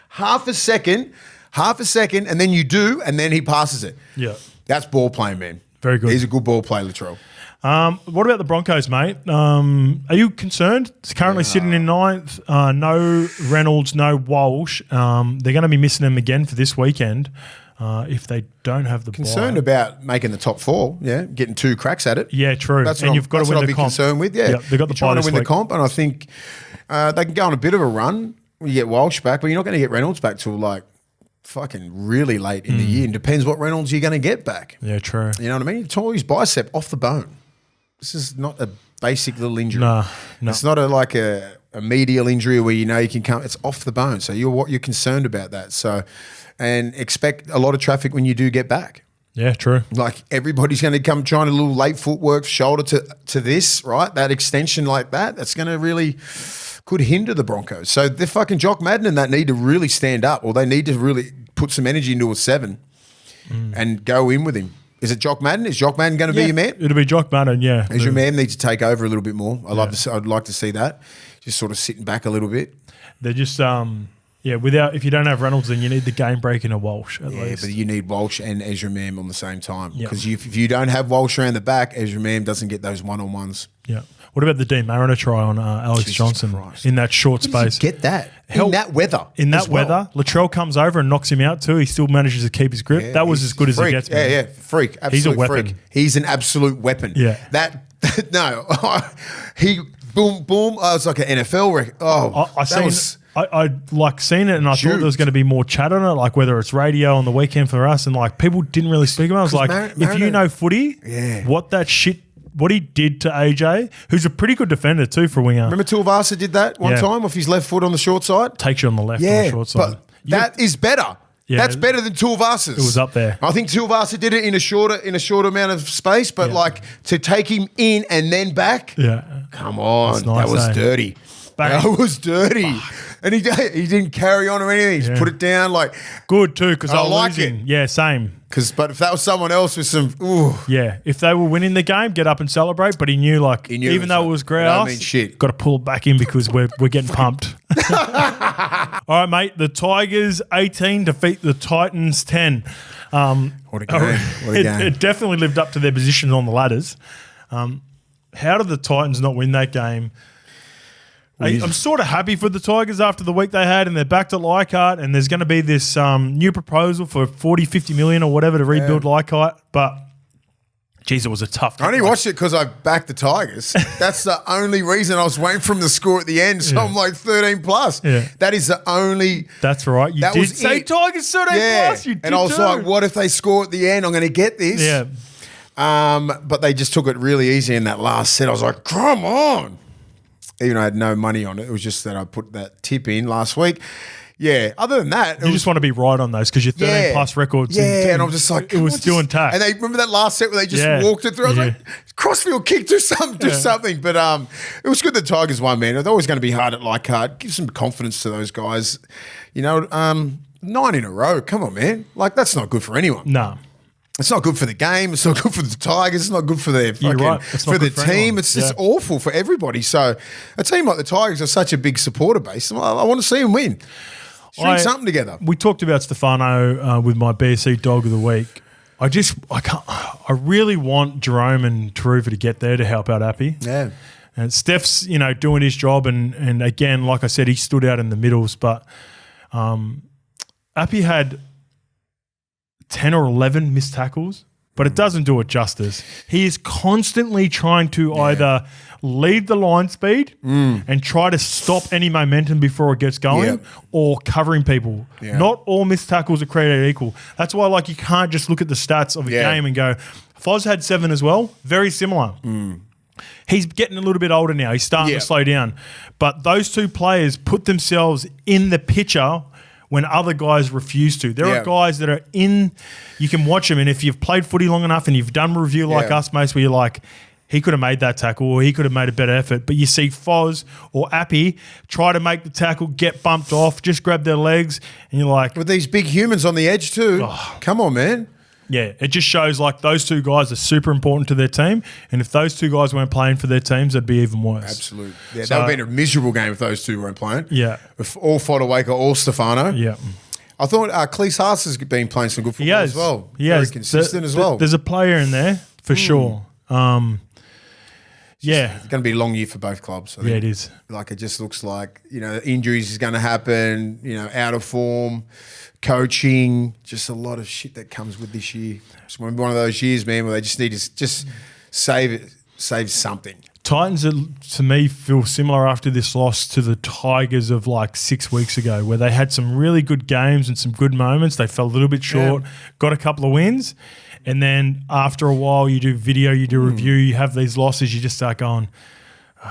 half a second, and then you do, and then he passes it. Yeah. That's ball playing, man. Very good. He's a good ball player, Latrell. What about the Broncos, mate? Are you concerned? It's currently sitting in 9th. No Reynolds, no Walsh. They're going to be missing them again for this weekend if they don't have the concerned bye. About making the top 4, getting 2 cracks at it. Yeah, true. That's and you've got to win the comp. Concerned with, they've got the trying to win week. the comp, and I think they can go on a bit of a run when you get Walsh back, but you're not going to get Reynolds back till fucking really late in the year. It depends what Reynolds you're going to get back. Yeah, true. You know what I mean? He tore his bicep off the bone. This is not a basic little injury. No. It's not a medial injury where you can come. It's off the bone. So you're concerned about that. So, and expect a lot of traffic when you do get back. Yeah, true. Like everybody's going to come trying a little late footwork, shoulder to this, right? That extension like that, that's going to really could hinder the Broncos. So they're fucking Jock Madden and that need to really stand up, or they need to really put some energy into a 7 and go in with him. Is it Jock Madden? Is Jock Madden going to be your man? It'll be Jock Madden, yeah. Your man needs to take over a little bit more. I'd like to see that. Just sort of sitting back a little bit. They're just Yeah, if you don't have Reynolds, then you need the game break in a Walsh at least. Yeah, but you need Walsh and Ezra Mam on the same time. Because if you don't have Walsh around the back, Ezra Mam doesn't get those one-on-ones. Yeah. What about the Dean Mariner try on Alex Jesus Johnson Christ. in that short space? Get that. In that weather. In that weather. Latrell comes over and knocks him out too. He still manages to keep his grip. That was as good as it gets, man. Yeah, freak. Absolute He's a weapon. Freak. He's an absolute weapon. Yeah. No. He, boom, boom. Oh, it's like an NFL record. Oh, I like seen it and I thought there was going to be more chat on it, like whether it's radio on the weekend for us, and like people didn't really speak about it. I was like, if you know footy, what he did to AJ, who's a pretty good defender too for a winger. Remember Tuivasa did that one time with his left foot on the short side? Takes you on the left on the short side. But that is better. Yeah, that's better than Tuivasa's. It was up there. I think Tuivasa did it in a shorter amount of space, but like to take him in and then back. Yeah, come on, nice, that was dirty. That was dirty. And he didn't carry on or anything. He just put it down like good too because I like losing. It. Yeah, same. But if that was someone else with some, if they were winning the game, get up and celebrate. But he knew even though it was grouse, got to pull it back in because we're getting pumped. All right, mate. The Tigers 18 defeat the Titans 10. What a game! It definitely lived up to their positions on the ladders. How did the Titans not win that game? I'm sort of happy for the Tigers after the week they had, and they're back to Leichhardt, and there's going to be this new proposal for 40, 50 million or whatever to rebuild Leichhardt. But, geez, it was a tough game. I only watched it because I backed the Tigers. That's the only reason. I was waiting for them to score at the end, so I'm like 13 plus. Yeah. That is the only. That's right. You did say Tigers 13 plus. You did and I was like, what if they score at the end? I'm going to get this. Yeah. But they just took it really easy in that last set. I was like, come on. Even though I had no money on it. It was just that I put that tip in last week. Yeah. Other than that, you just want to be right on those because you're 13 plus records. Yeah, and I'm just like, it was still intact. And they remember that last set where they just walked it through. I was like, crossfield kick, do something. But it was good the Tigers won, man. They're always going to be hard at Leichhardt. Give some confidence to those guys. 9 in a row. Come on, man. Like that's not good for anyone. No. It's not good for the game. It's not good for the Tigers. It's not good for their for the team. It's just awful for everybody. So a team like the Tigers are such a big supporter base. I want to see them win. String something together. We talked about Stefano with my BSC dog of the week. I really want Jerome and Taruva to get there to help out Appy. Yeah. And Steph's, doing his job and again, like I said, he stood out in the middles, but Appy had 10 or 11 missed tackles, but it doesn't do it justice. He is constantly trying to either lead the line speed and try to stop any momentum before it gets going or covering people. Yeah. Not all missed tackles are created equal. That's why you can't just look at the stats of a game and go, Foz had 7 as well, very similar. He's getting a little bit older now. He's starting to slow down. But those two players put themselves in the picture when other guys refuse to. There are guys that are you can watch them, and if you've played footy long enough and you've done a review like us, mates, where you're like, he could have made that tackle or he could have made a better effort. But you see Foz or Appy try to make the tackle, get bumped off, just grab their legs, and you're like... With these big humans on the edge too. Come on, man. Yeah, it just shows those two guys are super important to their team, and if those two guys weren't playing for their teams, it'd be even worse. Absolutely. Yeah, that would have been a miserable game if those two weren't playing. Yeah. If all Fodawaker or Stefano. Yeah. I thought Cleese Haas has been playing some good football as well. Very consistent as well. There's a player in there for sure. It's going to be a long year for both clubs. I think. It is. It just looks like, injuries is going to happen, out of form, coaching, just a lot of shit that comes with this year. It's one of those years, man, where they just need to just save something. Titans, to me, feel similar after this loss to the Tigers of 6 weeks ago, where they had some really good games and some good moments. They fell a little bit short, got a couple of wins, and then after a while you do video, you do review, you have these losses, you just start going...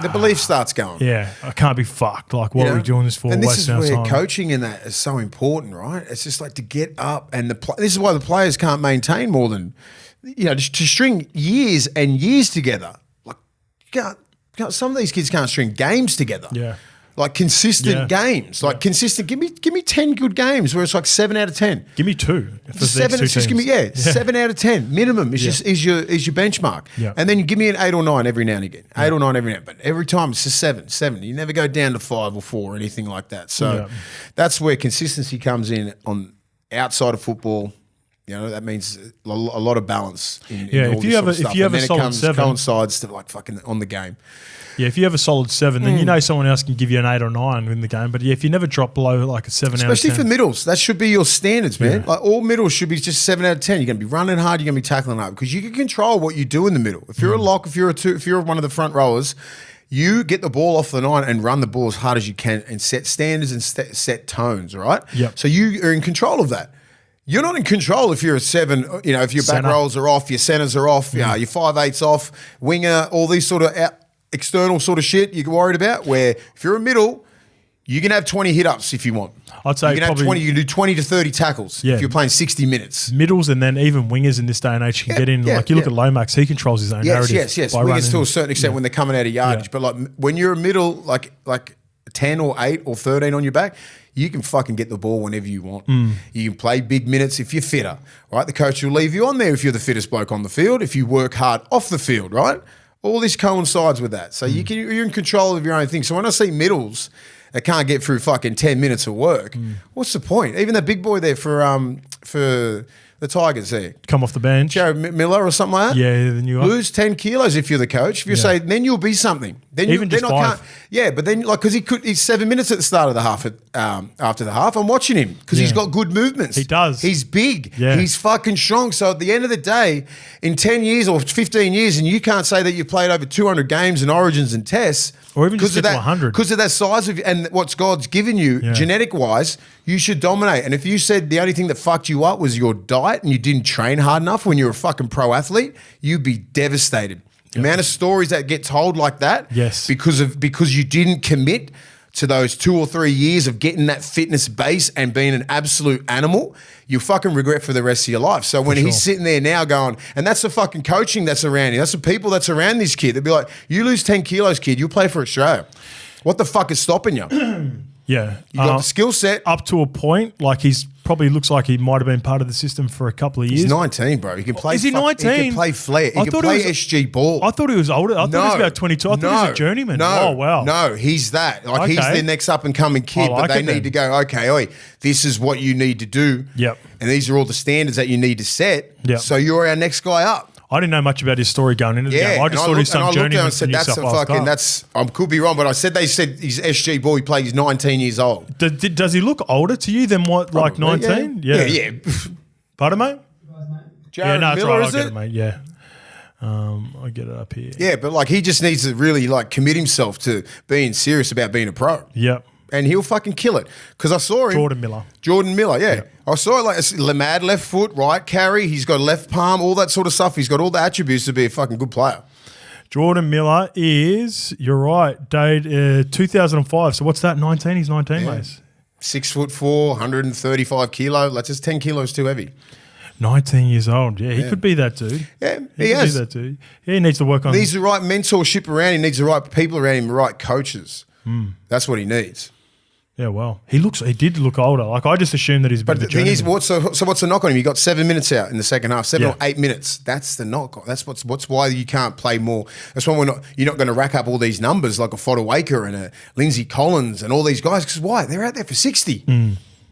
The belief starts going. Yeah, I can't be fucked. What are we doing this for? And this is where coaching in that is so important, right? It's just to get up and this is why the players can't maintain more than, just to string years and years together. Some of these kids can't string games together. Yeah. like consistent games, like consistent. Give me 10 good games where it's like 7 out of 10. Give me 2. For Seven. It's just give me 7 out of 10 minimum. It's just is your benchmark. Yeah. And then you give me an 8 or 9 every now and again. 8 or 9 every now, but every time it's just 7. You never go down to 5 or 4 or anything like that. So that's where consistency comes in on outside of football. You know, that means a lot of balance in all if you have a solid 7, coincides to like fucking on the game. Yeah, if you have a solid 7, then you know someone else can give you an 8 or 9 in the game. But if you never drop below like a 7 out of 10. Especially for middles. That should be your standards, man. Like all middles should be just 7 out of 10. You're going to be running hard, you're going to be tackling hard because you can control what you do in the middle. If you're a lock, if you're one of the front rowers, you get the ball off the 9 and run the ball as hard as you can and set standards and set tones, right? Yep. So you are in control of that. You're not in control if you're a 7, you know, if your back rolls are off, your centers are off, you know, your 5/8's off, winger, all these sort of external sort of shit you're worried about, where if you're a middle, you can have 20 hit-ups if you want. I'd say you can have 20, you can do 20 to 30 tackles if you're playing 60 minutes. Middles and then even wingers in this day and age can get in. Like you look at Lomax, he controls his own narrative. Yes. Wingers to a certain extent when they're coming out of yardage. But like when you're a middle, like 10 or 8 or 13 on your back, you can fucking get the ball whenever you want. You can play big minutes if you're fitter, right? The coach will leave you on there if you're the fittest bloke on the field, if you work hard off the field, right? All this coincides with that. So you're in control of your own thing. So when I see middles that can't get through fucking 10 minutes of work, what's the point? Even that big boy there for the Tigers there. Come off the bench. Jared Miller or something like that. Yeah, then you lose 10 kilos if you're the coach. If you say, then you'll be something. Then even just 5. Yeah, but then like because he's 7 minutes at the start of the half. After the half, I'm watching him because he's got good movements. He does. He's big. Yeah. He's fucking strong. So at the end of the day, in 10 years or 15 years, and you can't say that you've played over 200 games and origins and tests, or even just get to 100 because of that size of and what God's given you genetic wise, you should dominate. And if you said the only thing that fucked you up was your diet and you didn't train hard enough when you're a fucking pro athlete, you'd be devastated. The amount of stories that get told like that, because you didn't commit to those 2 or 3 years of getting that fitness base and being an absolute animal, you fucking regret for the rest of your life. So when he's sitting there now going, and that's the fucking coaching that's around him, that's the people that's around this kid. They'll be like, you lose 10 kilos, kid, you'll play for Australia. What the fuck is stopping you? Yeah. You got the skill set. Up to a point, like he's probably looks like he might have been part of the system for a couple of years. He's 19, bro. He can play. Is he 19? He can play flair. He can play SG ball. I thought he was older. I thought he was about 22. I thought he was a journeyman. No, oh, wow. No, he's that. Like he's the next up and coming kid, but they need to go, okay, oi, this is what you need to do. Yep. And these are all the standards that you need to set. Yep. So you're our next guy up. I didn't know much about his story going into the game. I just thought he was some journeyman for New South Wales Cup. I could be wrong, but they said he's SG ball. He played. He's 19 years old. Does he look older to you than what, like 19? Yeah. Pardon, mate? Jared Miller, right. is I'll get it, mate. Yeah. I'll get it up here. Yeah, but like he just needs to really like commit himself to being serious about being a pro. Yep. And he'll fucking kill it. Because I saw him. Jordan Miller, yeah. Yep. I saw it like Lamad left foot, right carry. He's got left palm, all that sort of stuff. He's got all the attributes to be a fucking good player. Jordan Miller is, you're right, date 2005. So what's that, 19? He's 19, mate. 6'4", 135 kilo. That's just 10 kilos too heavy. 19 years old. Yeah, he could be that dude. Yeah, he has. Be that dude. He needs to work on. He needs the right mentorship around him. He needs the right people around him, the right coaches. That's what he needs. Yeah, well, he did look older. Like I just assumed that he's. But the thing is, what's the knock on him? He got 7 minutes out in the second half, 7 or 8 minutes. That's the knock. That's what's why you can't play more. That's why you're not going to rack up all these numbers like a Fodawaker and a Lindsay Collins and all these guys. Because why? They're out there for 60.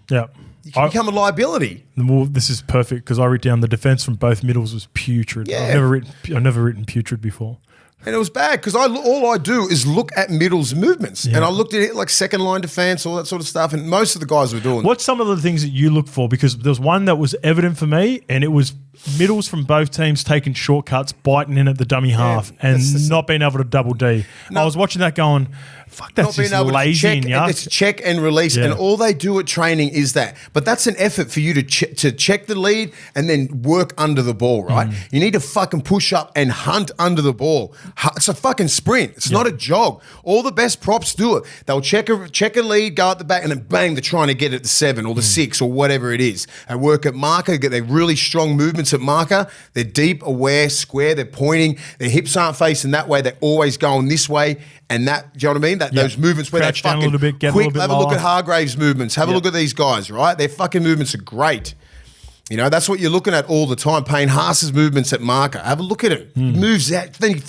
Yeah. You can become a liability. Well, this is perfect because I wrote down the defense from both middles was putrid. Yeah. I've never written putrid before. And it was bad because all I do is look at middles movements. And I looked at it like second line defense, all that sort of stuff. And most of the guys were doing. What's some of the things that you look for? Because there's one that was evident for me, and it was middles from both teams taking shortcuts, biting in at the dummy half, and not being able to double D. I was watching that going, fuck, that's just lazy and yuck. It's check and release, and all they do at training is that. But that's an effort for you to check the lead and then work under the ball, right? You need to fucking push up and hunt under the ball. It's a fucking sprint. It's not a jog. All the best props do it. They'll check a lead, go at the back, and then bang, they're trying to get it to 7 or the 6 or whatever it is. And work at marker, get their really strong movements movements at marker. They're deep, aware, square. They're pointing. Their hips aren't facing that way. They're always going this way and that. Do you know what I mean? Those movements where Crouch they're down fucking a little bit, get quick. a little bit Have a look lower. at Hargrave's movements. Have a look at these guys, right? Their fucking movements are great. You know, that's what you're looking at all the time. Payne Haas's movements at marker. Have a look at him. Moves that. Then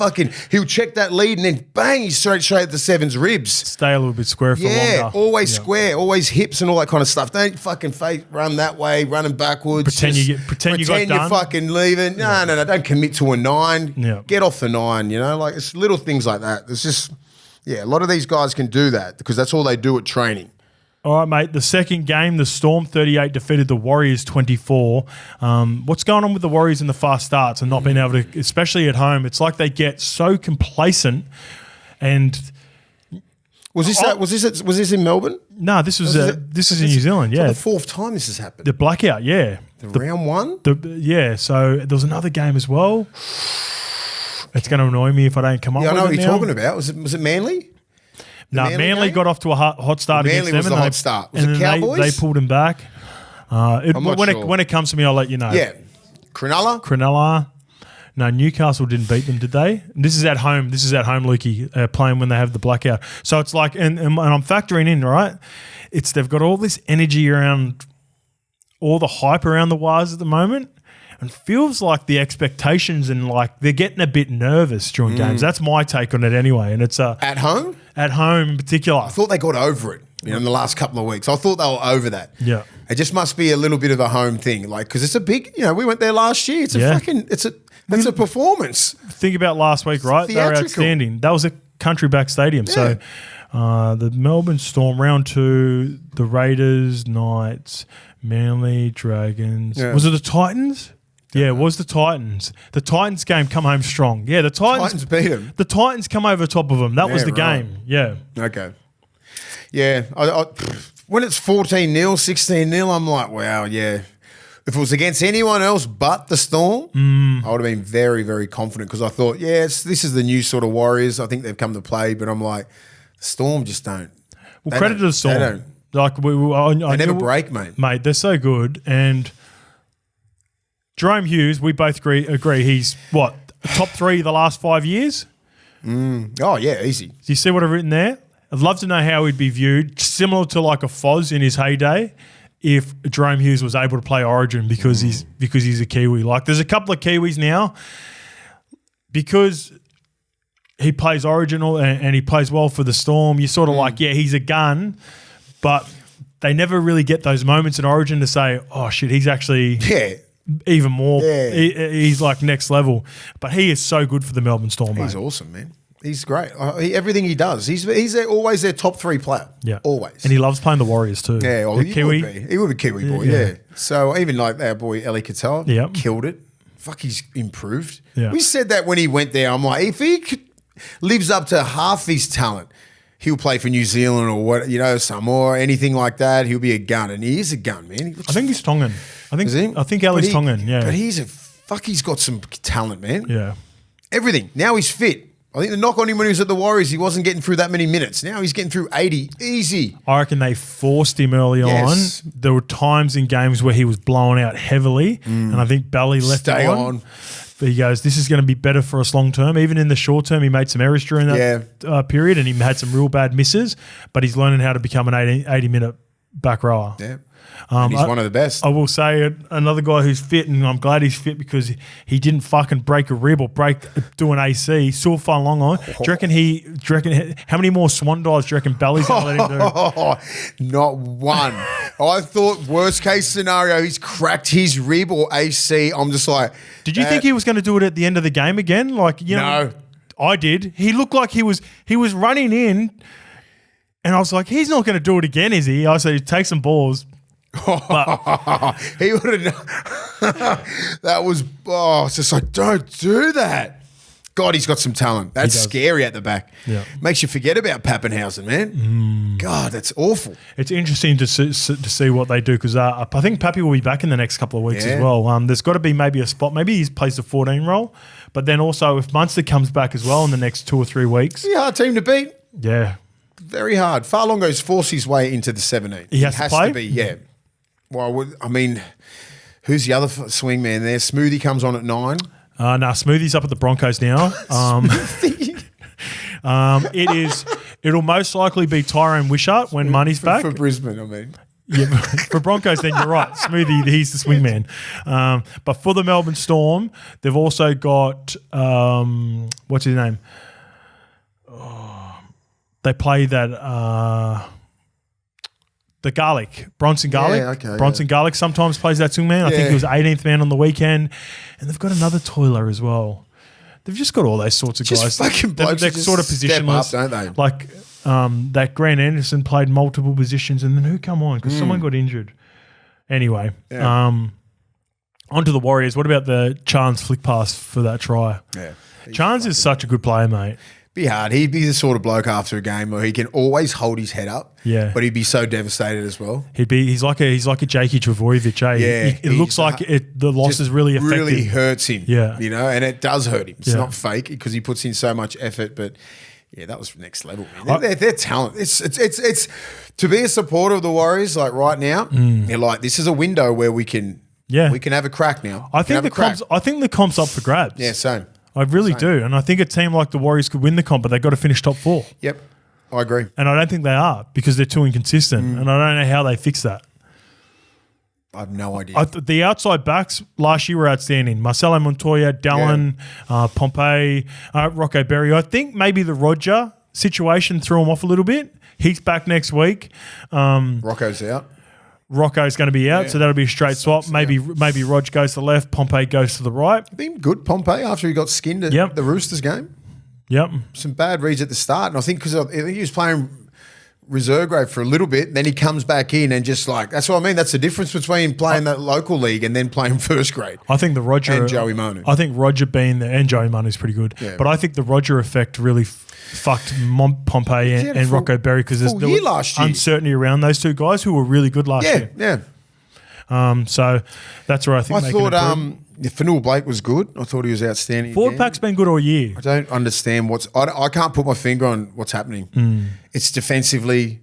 he'll check that lead and then bang, he's straight at the seven's ribs. Stay a little bit square for longer. Yeah, always square, always hips and all that kind of stuff. Don't fucking run that way, running backwards. Pretend you got you're done. fucking leaving. No. Don't commit to a 9. Yeah. Get off the 9, you know? Like, it's little things like that. It's just, a lot of these guys can do that because that's all they do at training. All right, mate. The second game, the Storm 38 defeated the Warriors 24. What's going on with the Warriors in the fast starts and not being able to, especially at home? It's like they get so complacent. And was this in Melbourne? no, this is in New Zealand. Yeah, the 4th time this has happened. The blackout. Yeah, the round 1. So there was another game as well. It's going to annoy me if I don't come up. Yeah, I know with what it you're now. talking about. Was it Manly? No, Manly got off to a hot start Manly against them. was the hot start. Was it Cowboys? They pulled him back. I'm not sure. When it comes to me, I'll let you know. Yeah. Cronulla. No, Newcastle didn't beat them, did they? This is at home, Lukey, playing when they have the blackout. So it's like, and I'm factoring in, right? They've got all this energy around, all the hype around the Wars at the moment. And feels like the expectations and like they're getting a bit nervous during games. That's my take on it anyway. And it's at home? At home in particular. I thought they got over it, in the last couple of weeks. I thought they were over that. Yeah. It just must be a little bit of a home thing. Like, because it's a big, we went there last year. It's a performance. Think about last week, right? They were outstanding. That was a country back stadium. Yeah. So the Melbourne Storm, round 2, the Raiders, Knights, Manly, Dragons. Yeah. Was it the Titans? Yeah, it was the Titans. The Titans game come home strong. Yeah, the Titans beat them. The Titans come over top of them. That was the game. Yeah. Okay. Yeah. When it's 14-0, 16-0, I'm like, wow, yeah. If it was against anyone else but the Storm, I would have been very, very confident because I thought, this is the new sort of Warriors. I think they've come to play, but I'm like, the Storm just don't. Well, credit to the Storm. They don't. Like they never break, mate. Mate, they're so good. And Jerome Hughes, we both agree he's, top 3 the last 5 years? Oh, yeah, easy. Do you see what I've written there? I'd love to know how he'd be viewed, similar to like a Foz in his heyday, if Jerome Hughes was able to play Origin because he's a Kiwi. Like, there's a couple of Kiwis now because he plays Origin and he plays well for the Storm. You're sort of like, he's a gun, but they never really get those moments in Origin to say, oh shit, he's actually even more. Yeah. He's like next level, but he is so good for the Melbourne Storm. He's awesome, man. He's great. Everything he does, he's always their top 3 player. Yeah, always. And he loves playing the Warriors too. Yeah, well, he Kiwi. would be. He would be Kiwi boy. Yeah. So even like our boy Eli Cattell, killed it. Fuck, he's improved. Yeah. We said that when he went there. I'm like, if he lives up to half his talent, he'll play for New Zealand or Samoa, anything like that. He'll be a gun, and he is a gun, man. I think he's Tongan. I think Eli's Tongan. Yeah, but he's got some talent, man. Yeah, everything. Now he's fit. I think the knock on him when he was at the Warriors, he wasn't getting through that many minutes. Now he's getting through 80, easy. I reckon they forced him early on. There were times in games where he was blown out heavily, and I think Bally left him on. But he goes, this is going to be better for us long term. Even in the short term, he made some errors during that period, and he had some real bad misses, but he's learning how to become an 80-minute back rower. Yeah. And he's one of the best. I will say another guy who's fit, and I'm glad he's fit because he didn't fucking break a rib or do an AC. Still fun long on. Do you reckon how many more swan dives do you reckon Bally's going to let him do? Not one. I thought worst case scenario, he's cracked his rib or AC. I'm just like. Did you think he was going to do it at the end of the game again? No. I did. He looked like he was running in, and I was like, he's not going to do it again, is he? I said, take some balls. He would have. That was. It's just like, don't do that. God, he's got some talent. That's scary at the back. Yeah, makes you forget about Pappenhausen, man. God, that's awful. It's interesting to see what they do because I think Pappy will be back in the next couple of weeks as well. There's got to be maybe a spot. Maybe he plays the 14 role, but then also if Munster comes back as well in the next 2 or 3 weeks, hard team to beat. Yeah, very hard. Farlongo's forced his way into the 17. He has to play? to be. Yeah. Well, I mean, Who's the other swing man there? Smoothie comes on at 9. Smoothie's up at the Broncos now. It'll most likely be Tyrone Wishart when money's back. For Brisbane, I mean. Yeah, for Broncos, then you're right. Smoothie, he's the swingman. But for the Melbourne Storm, they've also got what's his name? They play that the Garlic, Bronson Garlic. Yeah, okay, Bronson Garlic sometimes plays that swingman. I think he was 18th man on the weekend, and they've got another toiler as well. They've just got all those sorts of just guys. Fucking blokes they're sort of positionless, step up, don't they? Like that Grant Anderson played multiple positions, and then who come on because someone got injured. Anyway, on to the Warriors. What about the Chance flick pass for that try? Yeah, Chance is such a good player, mate. Be hard. He'd be the sort of bloke after a game where he can always hold his head up. Yeah, but he'd be so devastated as well. He's like a Jake Travojevic. Eh? Yeah, it looks like the loss is really affected. Really hurts him. Yeah, you know, and it does hurt him. It's not fake because he puts in so much effort. But yeah, that was next level, man. They're talent. It's to be a supporter of the Warriors like right now. You're like, this is a window where we can have a crack now. I think the comp's up for grabs. Yeah, same. I really do. And I think a team like the Warriors could win the comp, but they've got to finish top 4. Yep, I agree. And I don't think they are because they're too inconsistent. And I don't know how they fix that. I have no idea. The outside backs last year were outstanding. Marcelo Montoya, Dallin, Pompey, Rocco Berry. I think maybe the Roger situation threw him off a little bit. He's back next week. Rocco's out. Rocco's going to be out, so that'll be a straight swap. Maybe Rog goes to the left, Pompey goes to the right. Been good, Pompey, after he got skinned at the Roosters game. Yep. Some bad reads at the start. And I think because he was playing reserve grade for a little bit, then he comes back in and just like, that's what I mean. That's the difference between playing that local league and then playing first grade. I think the Roger and Joey Manu. I think Roger being there, and Joey Manu's pretty good. Yeah. But I think the Roger effect really fucked Pompey and Rocco Berry because there was uncertainty around those two guys who were really good last year. Yeah. So that's where I think I thought Fanua Blake was good. I thought he was outstanding. Forward pack's been good all year. I don't understand I can't put my finger on what's happening. It's defensively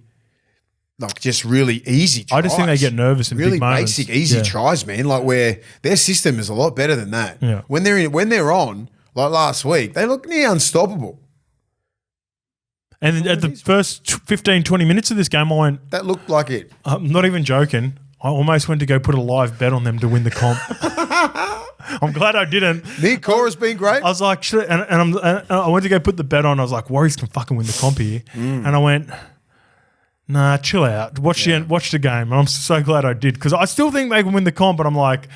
like just really easy tries. I just think they get nervous in really big moments. Basic, easy tries, man. Like where their system is a lot better than that. Yeah. When they're on, like last week, they look near unstoppable. And at the first 15, 20 minutes of this game, I went... That looked like it. I'm not even joking. I almost went to go put a live bet on them to win the comp. I'm glad I didn't. Nick Cora's been great. I was like, and I went to go put the bet on. I was like, Warriors can fucking win the comp here. And I went, nah, chill out. Watch the game. And I'm so glad I did because I still think they can win the comp, but I'm like...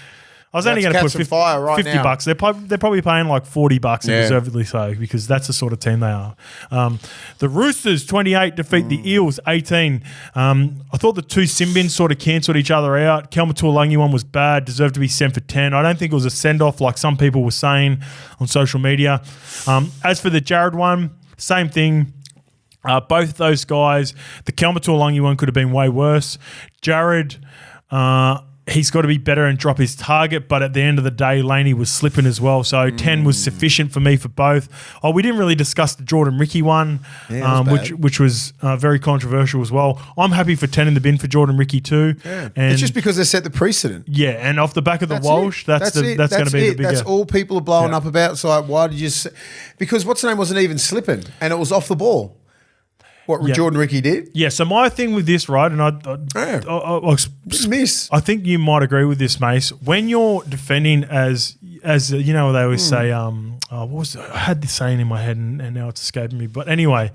I was only going to put $50. They're probably paying like $40 and deservedly so because that's the sort of team they are. The Roosters 28 defeat the Eels 18. I thought the two Simbins sort of cancelled each other out. Kelma Tuolangi one was bad, deserved to be sent for 10. I don't think it was a send-off like some people were saying on social media. As for the Jared one, same thing. Both those guys, the Kelma Tuolangi one could have been way worse. Jared... he's got to be better and drop his target, but at the end of the day, Laney was slipping as well. So 10 was sufficient for me for both. Oh, we didn't really discuss the Jordan Ricky one, which was very controversial as well. I'm happy for 10 in the bin for Jordan Ricky too. Yeah. And it's just because they set the precedent. Yeah, and off the back of the Walsh, that's going to be the bigger. That's all people are blowing up about. So like, why did you? Because what's the name wasn't even slipping, and it was off the ball. What Jordan Ricky did? Yeah, so my thing with this, right, and I miss. I think you might agree with this, Mace. When you're defending as you know, they always say, I had this saying in my head and now it's escaping me. But anyway,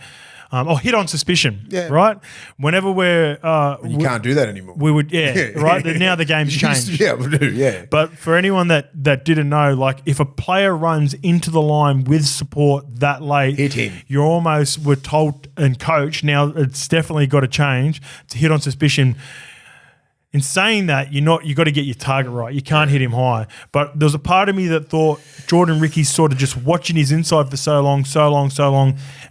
hit on suspicion, right? Whenever you can't do that anymore. We would, right? Now the game's changed. We do. But for anyone that didn't know, like if a player runs into the line with support that late, hit him. We're told and coached, now it's definitely got to change to hit on suspicion. In saying that, you got to get your target right. You can't hit him high. But there was a part of me that thought Jordan Ricky's sort of just watching his inside for so long,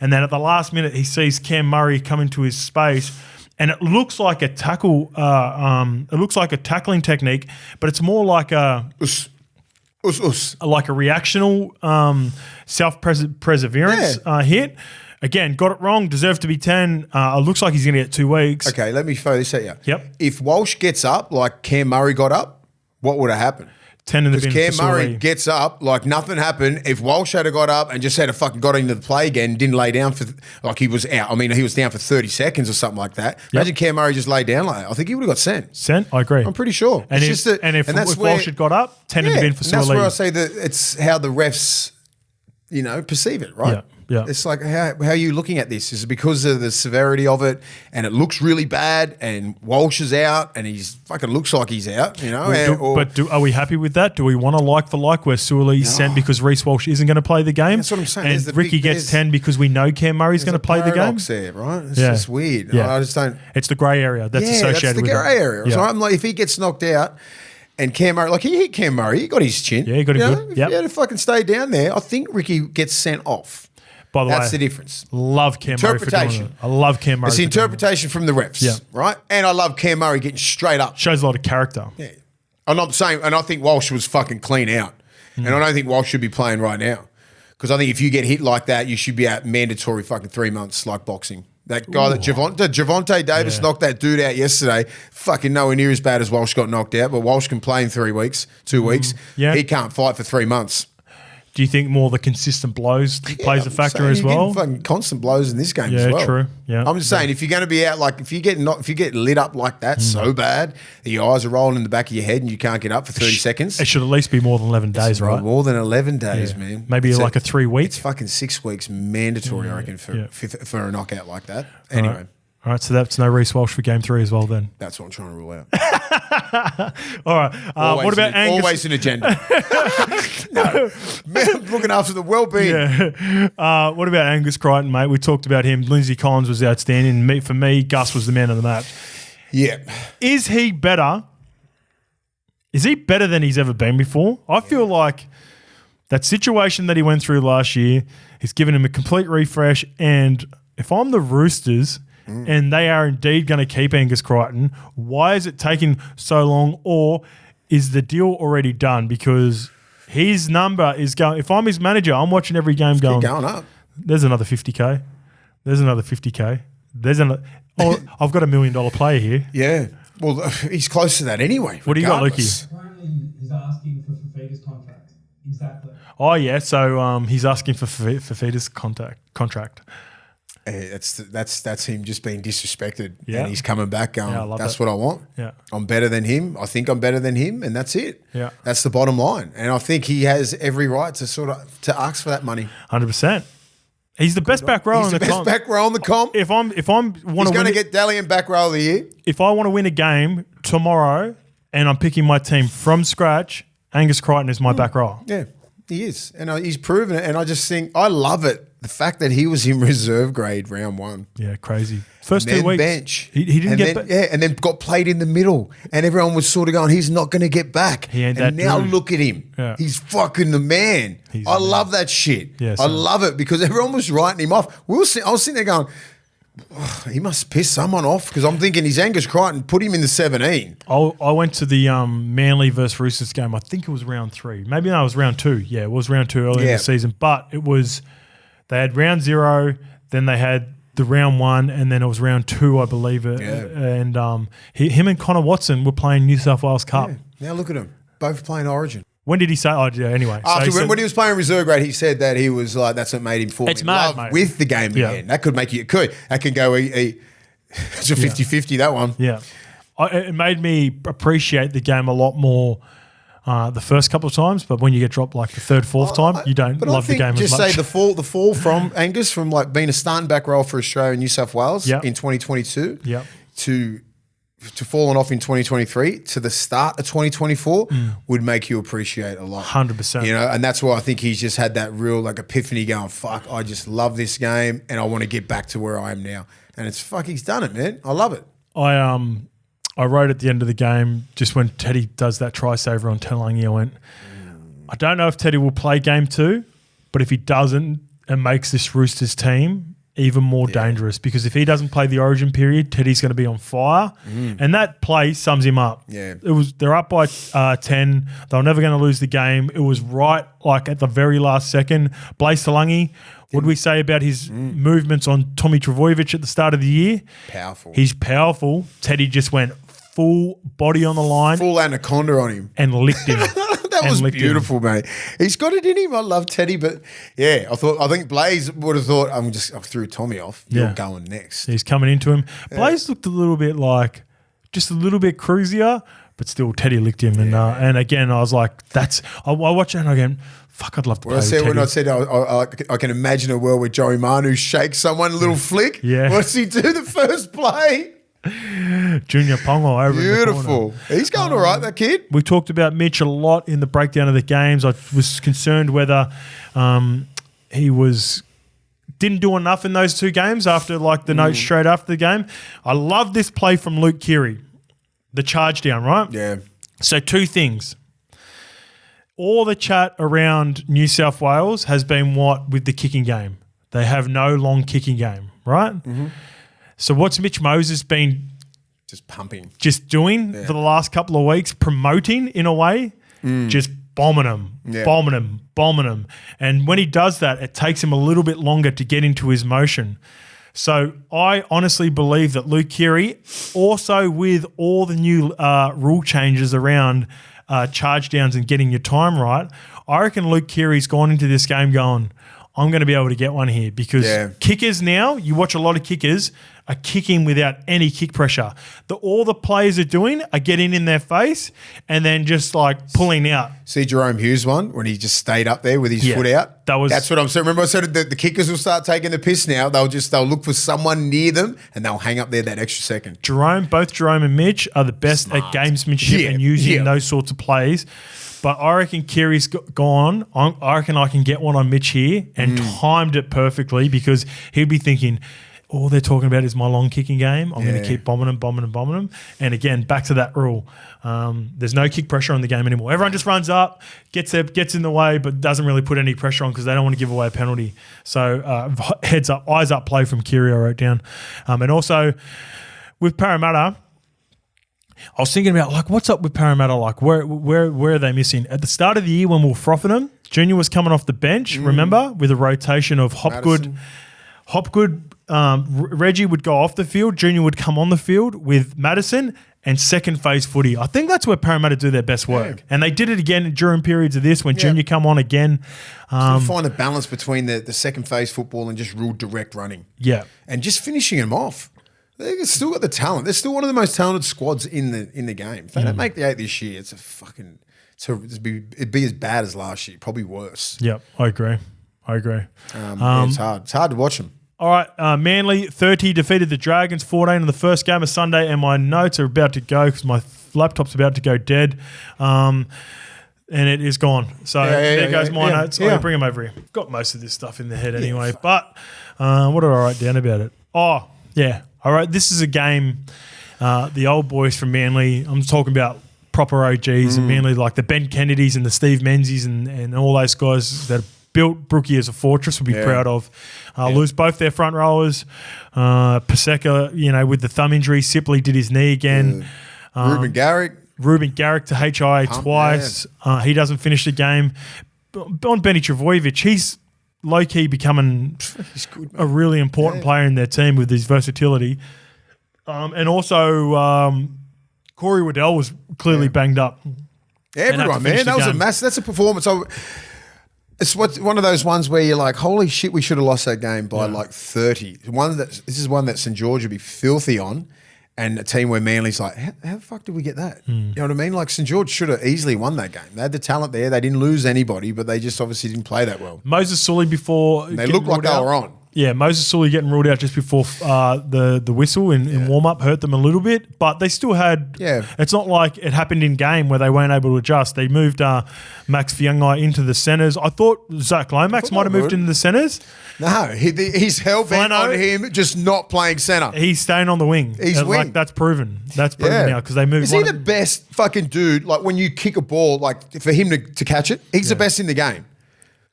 and then at the last minute he sees Cam Murray come into his space, and it looks like a tackle. It looks like a tackling technique, but it's more like a like a reactional self-perseverance hit. Again, got it wrong, deserved to be 10. Looks like he's going to get 2 weeks. Okay, let me throw this at you. Yep. If Walsh gets up like Cam Murray got up, what would have happened? 10 in the Because bin Cam for Murray Sully. gets up like nothing happened. If Walsh had got up and just had got into the play again, didn't lay down for like he was out. I mean, he was down for 30 seconds or something like that. Imagine Cam Murray just laid down like that. I think he would have got sent. Sent? I agree. I'm pretty sure. And it's if Walsh had got up, 10 in the bin for and that's Sully. where I say that it's how the refs, perceive it, right? Yeah. Yeah. It's like, how are you looking at this? Is it because of the severity of it and it looks really bad and Walsh is out and he's fucking looks like he's out, Are we happy with that? Do we want a like for like where Sully's sent because Reece Walsh isn't going to play the game? That's what I'm saying. And Ricky gets 10 because we know Cam Murray's going to play the game? There, right? It's just weird. Yeah. I just don't. It's the grey area that's associated with it. That's the grey area. Yeah. So I'm like, if he gets knocked out and Cam Murray, like he hit Cam Murray, he got his chin. Yeah, he got it good. If he had to fucking stay down there, I think Ricky gets sent off. By the way, that's the difference. Love Cam Murray for doing it. I love Cam Murray. It's the interpretation from the refs, right? And I love Cam Murray getting straight up. Shows a lot of character. Yeah. I'm not saying, and I think Walsh was fucking clean out. And I don't think Walsh should be playing right now. Because I think if you get hit like that, you should be out mandatory fucking 3 months like boxing. That guy that Javonte Davis knocked that dude out yesterday, fucking nowhere near as bad as Walsh got knocked out, but Walsh can play in 3 weeks, 2 weeks. Yeah. He can't fight for 3 months. Do you think more the consistent blows plays a factor as well? Fucking constant blows in this game as well. Yeah, true. Yeah, I'm just saying, if you're going to be out, like if you get lit up like that so bad, that your eyes are rolling in the back of your head and you can't get up for 30 seconds. It should at least be more than 11 days, right? More than 11 days, man. Maybe It's like a 3 week. It's fucking 6 weeks mandatory, I reckon, for a knockout like that. Anyway. All right, so that's no Reece Walsh for game 3 as well then. That's what I'm trying to rule out. All right. What about Angus? Always an agenda. No, man, I'm looking after the well-being. Yeah. What about Angus Crichton, mate? We talked about him. Lindsay Collins was outstanding. For me, Gus was the man of the match. Yeah. Is he better? Is he better than he's ever been before? I feel like that situation that he went through last year, he's given him a complete refresh. And if I'm the Roosters and they are indeed going to keep Angus Crichton, why is it taking so long? Or is the deal already done? Because his number is going. If I'm his manager, I'm watching every game going up. There's another 50K. There's another 50K. There's another. Oh, I've got $1 million player here. Yeah. Well, he's close to that anyway. What do you got, Lukey? Apparently, he's asking for Fafita's contract. Exactly. Oh yeah, so he's asking for Fafita's contract. That's him just being disrespected. Yeah. And he's coming back going, that's it. what I want. Yeah. I'm better than him. I think I'm better than him, and that's it. Yeah. That's the bottom line. And I think he has every right to ask for that money. 100%. He's the best back row He's in the the comp. best back row in the comp. If I'm He's want to going win to get Dalian back row of the year. if I want to win a game tomorrow and I'm picking my team from scratch, Angus Crichton is my back row. Yeah, he is. And he's proven it. And I just think, I love it. The fact that he was in reserve grade round 1. Yeah, crazy. First and 2 then weeks. bench. He didn't get back. Yeah, and then got played in the middle. And everyone was sort of going, he's not going to get back. He ain't and that now dude. look at him. Yeah. He's fucking the man. I love that shit. Yeah, I love it because everyone was writing him off. I was sitting there going, he must piss someone off because I'm thinking he's Angus Crichton, put him in the 17. I went to the Manly versus Roosters game. I think it was round 3. Maybe no, it was round 2. Yeah, it was round 2 early in the season. But it was, they had round 0, then they had the round 1, and then it was round 2, I believe. And him and Connor Watson were playing New South Wales Cup. Yeah. Now look at him, both playing Origin. When did he say? Oh, yeah, anyway. When he was playing reserve grade, he said that he was like, that's what made him fall in love with the game again. That could make you, that can go, it's a 50-50, that one. Yeah. It made me appreciate the game a lot more the first couple of times, but when you get dropped like the third, fourth time, you don't love the game as much. Just say the fall from Angus from like being a starting back row for Australia and New South Wales in 2022 to falling off in 2023 to the start of 2024 would make you appreciate a lot. 100%. You know, and that's why I think he's just had that real like epiphany going, fuck, I just love this game and I want to get back to where I am now. And it's he's done it, man. I love it. I wrote at the end of the game, just when Teddy does that try saver on Talangi, I went, I don't know if Teddy will play game 2, but if he doesn't, it makes this Roosters team even more dangerous because if he doesn't play the Origin period, Teddy's going to be on fire. And that play sums him up. Yeah. They're up by 10. They were never going to lose the game. It was right like at the very last second. Blaise Talangi, what did we say about his movements on Tommy Trbojevic at the start of the year? Powerful. He's powerful. Teddy just went full body on the line. Full anaconda on him. And licked him. That was beautiful, mate. He's got it in him. I love Teddy, but yeah, I think Blaze would have thought, I threw Tommy off. You're going next. He's coming into him. Blaze looked a little bit like, just a little bit cruisier, but still Teddy licked him. And again, I was like, I watch it and again, fuck, I'd love to play with Teddy. When I said I can imagine a world where Joey Manu shakes someone, a little flick. Yeah. What's he do the first play? Junior Pongo over Beautiful. in the corner. He's going all right, that kid. We talked about Mitch a lot in the breakdown of the games. I was concerned whether he didn't do enough in those 2 games after the note straight after the game. I love this play from Luke Keary, the charge down, right? Yeah. So 2 things. All the chat around New South Wales has been with the kicking game. They have no long kicking game, right? Mm-hmm. So what's Mitch Moses been just pumping, just doing for the last couple of weeks, promoting in a way, just bombing them. And when he does that, it takes him a little bit longer to get into his motion. So I honestly believe that Luke Keary, also with all the new rule changes around charge downs and getting your time right, I reckon Luke Keary's gone into this game going, I'm going to be able to get one here because kickers now, you watch a lot of kickers are kicking without any kick pressure. All the players are doing are getting in their face and then just pulling out. See Jerome Hughes one when he just stayed up there with his foot out? That's what I'm saying. Remember I said the kickers will start taking the piss now. They'll look for someone near them and they'll hang up there that extra second. Both Jerome and Mitch are the best at gamesmanship and using those sorts of plays. But I reckon Keary's gone. I reckon I can get one on Mitch here and timed it perfectly because he'd be thinking, all they're talking about is my long kicking game. I'm going to keep bombing them. And again, back to that rule. There's no kick pressure on the game anymore. Everyone just runs up, gets in the way, but doesn't really put any pressure on because they don't want to give away a penalty. So heads up, eyes up play from Keary I wrote down. And also with Parramatta, I was thinking about what's up with Parramatta? Where are they missing? At the start of the year when we were frothing them, Junior was coming off the bench, remember, with a rotation of Hopgood, Reggie would go off the field, Junior would come on the field with Madison and second phase footy. I think that's where Parramatta do their best work. And they did it again during periods of this when Junior come on again. Find a balance between the second phase football and just real direct running. Yeah. And just finishing them off. They've still got the talent. They're still one of the most talented squads in the game. If they don't make the 8 this year, it'd be as bad as last year, probably worse. Yep, I agree. It's hard. It's hard to watch them. All right, Manly 30 defeated the Dragons 14 in the first game of Sunday, and my notes are about to go because my laptop's about to go dead, and it is gone. So there goes my notes. I'll bring them over here. Got most of this stuff in the head anyway, but what did I write down about it? Oh, yeah. All right, this is a game, the old boys from Manly, I'm talking about proper OGs and Manly, like the Ben Kennedys and the Steve Menzies and all those guys that built Brookie as a fortress would be proud of. Lose both their front rowers. Paseka, with the thumb injury, Sipley did his knee again. Ruben Garrick to HIA twice. He doesn't finish the game. On Benny Travojevic, he's low-key becoming a really important player in their team with his versatility. And also Corey Waddell was clearly banged up. Everyone, man. That was that's a performance. It's one of those ones where you're like, holy shit, we should have lost that game by 30. This is one that St. George would be filthy on. And a team where Manly's like, how the fuck did we get that? You know what I mean? Like St. George should have easily won that game. They had the talent there. They didn't lose anybody, but they just obviously didn't play that well. Moses Sully before they looked like they were on. Yeah, Moses Sully getting ruled out just before the whistle in warm-up hurt them a little bit, but they still had it's not like it happened in game where they weren't able to adjust. They moved Max Fiangai into the centres. I thought Zach Lomax might have moved into the centres. No, he's hell-bent on him just not playing centre. He's staying on the wing. He's wing. That's proven. That's proven now because they moved. Is he the best fucking dude? Like when you kick a ball, like for him to catch it, he's the best in the game.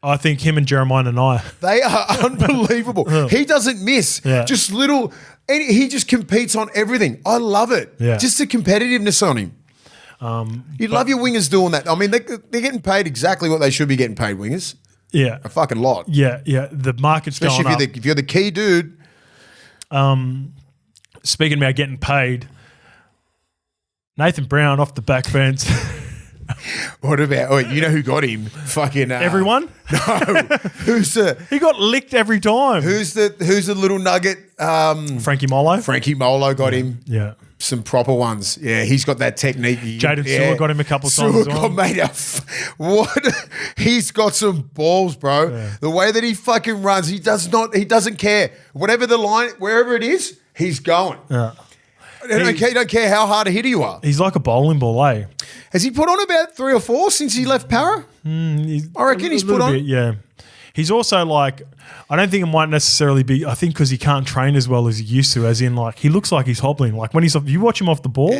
I think him and Jeremiah and I. They are unbelievable. He doesn't miss. Yeah. Just little. He just competes on everything. I love it. Yeah. Just the competitiveness on him. You love your wingers doing that. I mean, they're getting paid exactly what they should be getting paid, wingers. Yeah. A fucking lot. Yeah. The market's especially going up. If you're the key dude. Speaking about getting paid, Nathan Brown off the back fence. What about? Oh, you know who got him? Fucking everyone. No, who's the? He got licked every time. Who's the little nugget? Frankie Molo. Frankie Molo got him. Yeah. Some proper ones. Yeah, he's got that technique. Jaden Sewer got him a couple of times as well. What? He's got some balls, bro. Yeah. The way that he fucking runs, he doesn't care. Whatever the line, wherever it is, he's going. Yeah. He don't care how hard a hitter you are. He's like a bowling ball, eh? Has he put on about 3 or 4 since he left Para? I reckon he's put on. Bit, yeah. He's also like, I don't think it might necessarily be, I think because he can't train as well as he used to, as in like, he looks like he's hobbling. Like when you watch him off the ball,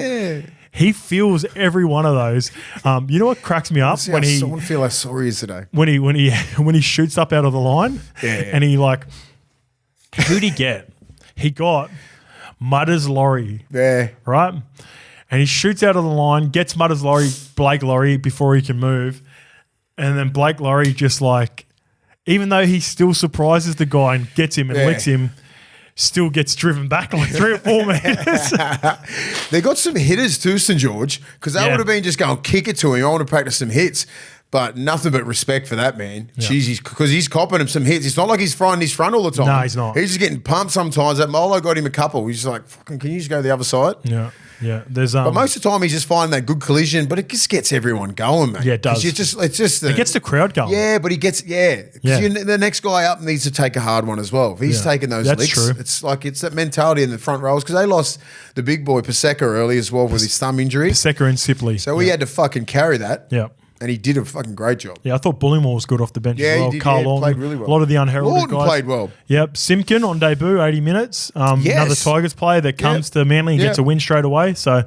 he feels every one of those. You know what cracks me up? When someone feel how sorry he is today. When he shoots up out of the line and he like, who'd he get? He got Mudders Laurie. Yeah. Right? And he shoots out of the line, gets Mudders Laurie, Blake Laurie before he can move. And then Blake Laurie just like, even though he still surprises the guy and gets him and licks him, still gets driven back like 3 or 4 metres. They got some hitters too, St. George, because they would have been just going kick it to him. I want to practice some hits. But nothing but respect for that man. Yeah. Jeez, because he's copping him some hits. It's not like he's frying his front all the time. No, he's not. He's just getting pumped sometimes. That Molo got him a couple. He's just like, fucking, can you just go the other side? Yeah, yeah. But most of the time he's just finding that good collision, but it just gets everyone going, man. Yeah, it does. It gets the crowd going. Yeah, but he gets, the next guy up needs to take a hard one as well. If he's taking those licks, true. it's like it's that mentality in the front rows because they lost the big boy Paseka early as well with his thumb injury. Paseka and Sipley. So he had to fucking carry that. Yeah. And he did a fucking great job. Yeah, I thought Bullymore was good off the bench as well. He did. Carl Played really well. A lot of the unheralded Lawton guys. played well. Yep. Simkin on debut, 80 minutes. Another Tigers player that comes to Manly and gets a win straight away. So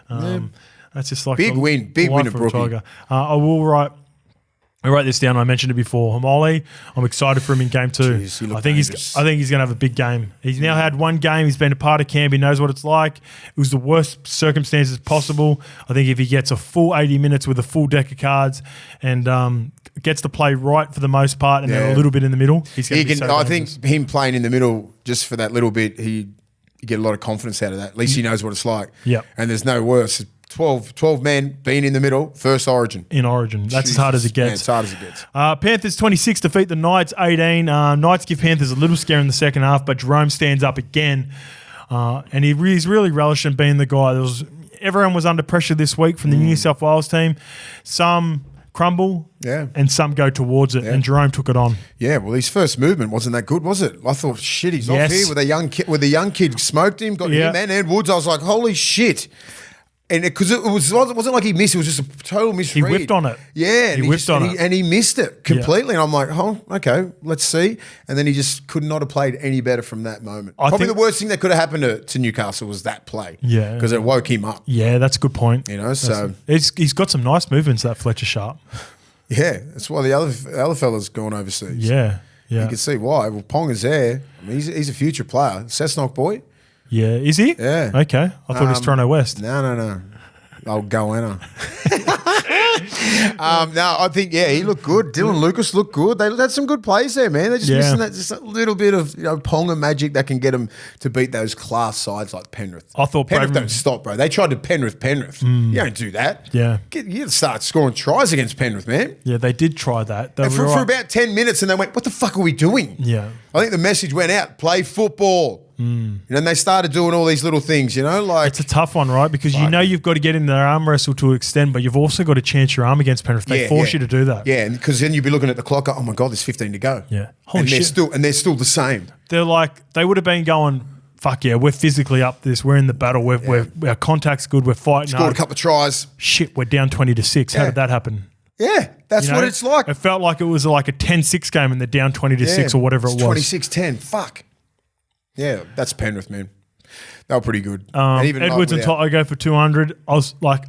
that's just like big win at Brookie. I will write this down. I mentioned it before. Hamali, I'm excited for him in game 2. Jeez, I think he's going to have a big game. He's now had one game. He's been a part of camp. He knows what it's like. It was the worst circumstances possible. I think if he gets a full 80 minutes with a full deck of cards and gets to play right for the most part and then a little bit in the middle, he's going to be so dangerous. I think him playing in the middle just for that little bit, you get a lot of confidence out of that. At least he knows what it's like. Yep. And there's no worse. 12 men being in the middle, first Origin. In Origin. That's as hard as it gets. Man, it's hard as it gets. Panthers 26 defeat the Knights 18. Knights give Panthers a little scare in the second half, but Jerome stands up again. And he's really relishing being the guy. Everyone was under pressure this week from the New South Wales team. Some crumble and some go towards it, and Jerome took it on. Yeah, well, his first movement wasn't that good, was it? I thought, shit, he's off here with a young kid smoked him, got him and Ed Woods. I was like, holy shit. And because it wasn't like he missed, it was just a total misread. He whiffed on it. Yeah. He whiffed on it. And he missed it completely. And I'm like, oh, okay, let's see. And then he just could not have played any better from that moment. Probably the worst thing that could have happened to Newcastle was that play. Yeah. Because it woke him up. Yeah, that's a good point. You know, so. He's got some nice movements, that Fletcher Sharp. Yeah, that's why the other fella's gone overseas. Yeah, yeah. You can see why. Well, Pong is there. I mean, he's a future player. Cessnock boy. Yeah, is he? Yeah. Okay. I thought he was Toronto West. No. I'll go in. No, I think, he looked good. Dylan Lucas looked good. They had some good plays there, man. They're just missing that, just a little bit of Ponga magic that can get them to beat those class sides like Penrith. I thought Penrith don't stop, bro. They tried to Penrith. You don't do that. Yeah. You start scoring tries against Penrith, man. Yeah, they did try that. For about 10 minutes, and they went, what the fuck are we doing? Yeah. I think the message went out, play football. And then they started doing all these little things, like it's a tough one, right? Because you've got to get in their arm wrestle to extend, but you've also got to chance your arm against Penrith. They force you to do that. Yeah, because then you'd be looking at the clock. Oh my god, there's 15 to go. Yeah, holy shit. They're still the same. They're like they would have been going. Fuck yeah, we're physically up this. We're in the battle. Our contact's good. We're fighting. Scored a couple of tries. Shit, we're down 20-6. How did that happen? Yeah, that's what it's like. It felt like it was like a 10-6 game and they're down 20-6 or whatever it was. 26-10. Fuck. Yeah, that's Penrith, man. They were pretty good. Edwards and Toto go for 200. I was like,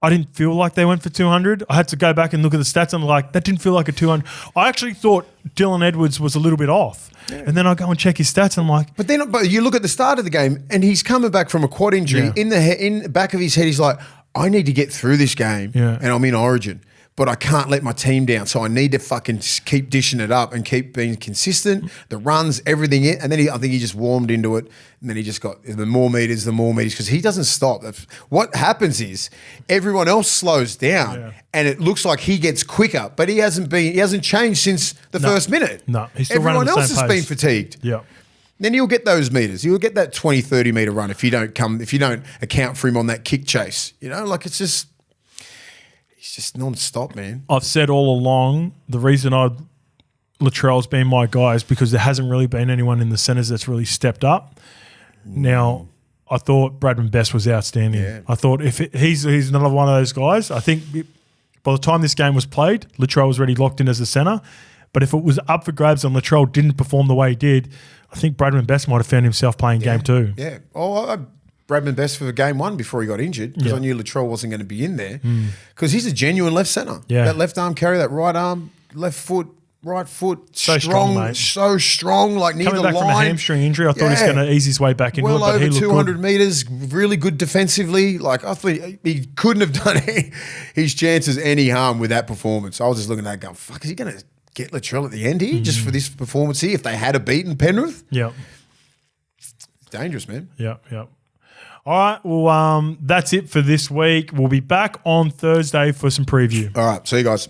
I didn't feel like they went for 200. I had to go back and look at the stats. And I'm like, that didn't feel like a 200. I actually thought Dylan Edwards was a little bit off. Yeah. And then I go and check his stats. And I'm like, but you look at the start of the game, and he's coming back from a quad injury. In the back of his head, he's like, I need to get through this game, and I'm in Origin. but I can't let my team down. So I need to fucking keep dishing it up and keep being consistent. The runs, everything. And then I think he just warmed into it. And then he just got the more meters, because he doesn't stop. What happens is everyone else slows down and it looks like he gets quicker, but he hasn't changed since the first minute. No, he's still everyone running the else same has pace. been fatigued. Yeah. Then you'll get those meters. You'll get that 20, 30 meter run if you don't account for him on that kick chase. You know, like he's just non-stop, man. I've said all along the reason Latrell's been my guy is because there hasn't really been anyone in the centres that's really stepped up. Now, I thought Bradman Best was outstanding. Yeah. I thought he's another one of those guys. I think by the time this game was played, Latrell was already locked in as a centre. But if it was up for grabs and Latrell didn't perform the way he did, I think Bradman Best might have found himself playing game 2. Yeah. Oh, Bradman Best for game 1 before he got injured because I knew Latrell wasn't going to be in there because he's a genuine left centre. Yeah. That left arm carry, that right arm, left foot, right foot, so strong, mate. So strong, like near the line. Coming back from a hamstring injury, I thought he was going to ease his way back into it, but he looked 200 good. metres, really good defensively. Like I thought he couldn't have done his chances any harm with that performance. I was just looking at that going, fuck, is he going to get Latrell at the end here just for this performance here if they had beaten Penrith? Yeah. Dangerous, man. Yeah, yeah. All right, well, that's it for this week. We'll be back on Thursday for some preview. All right, see you guys.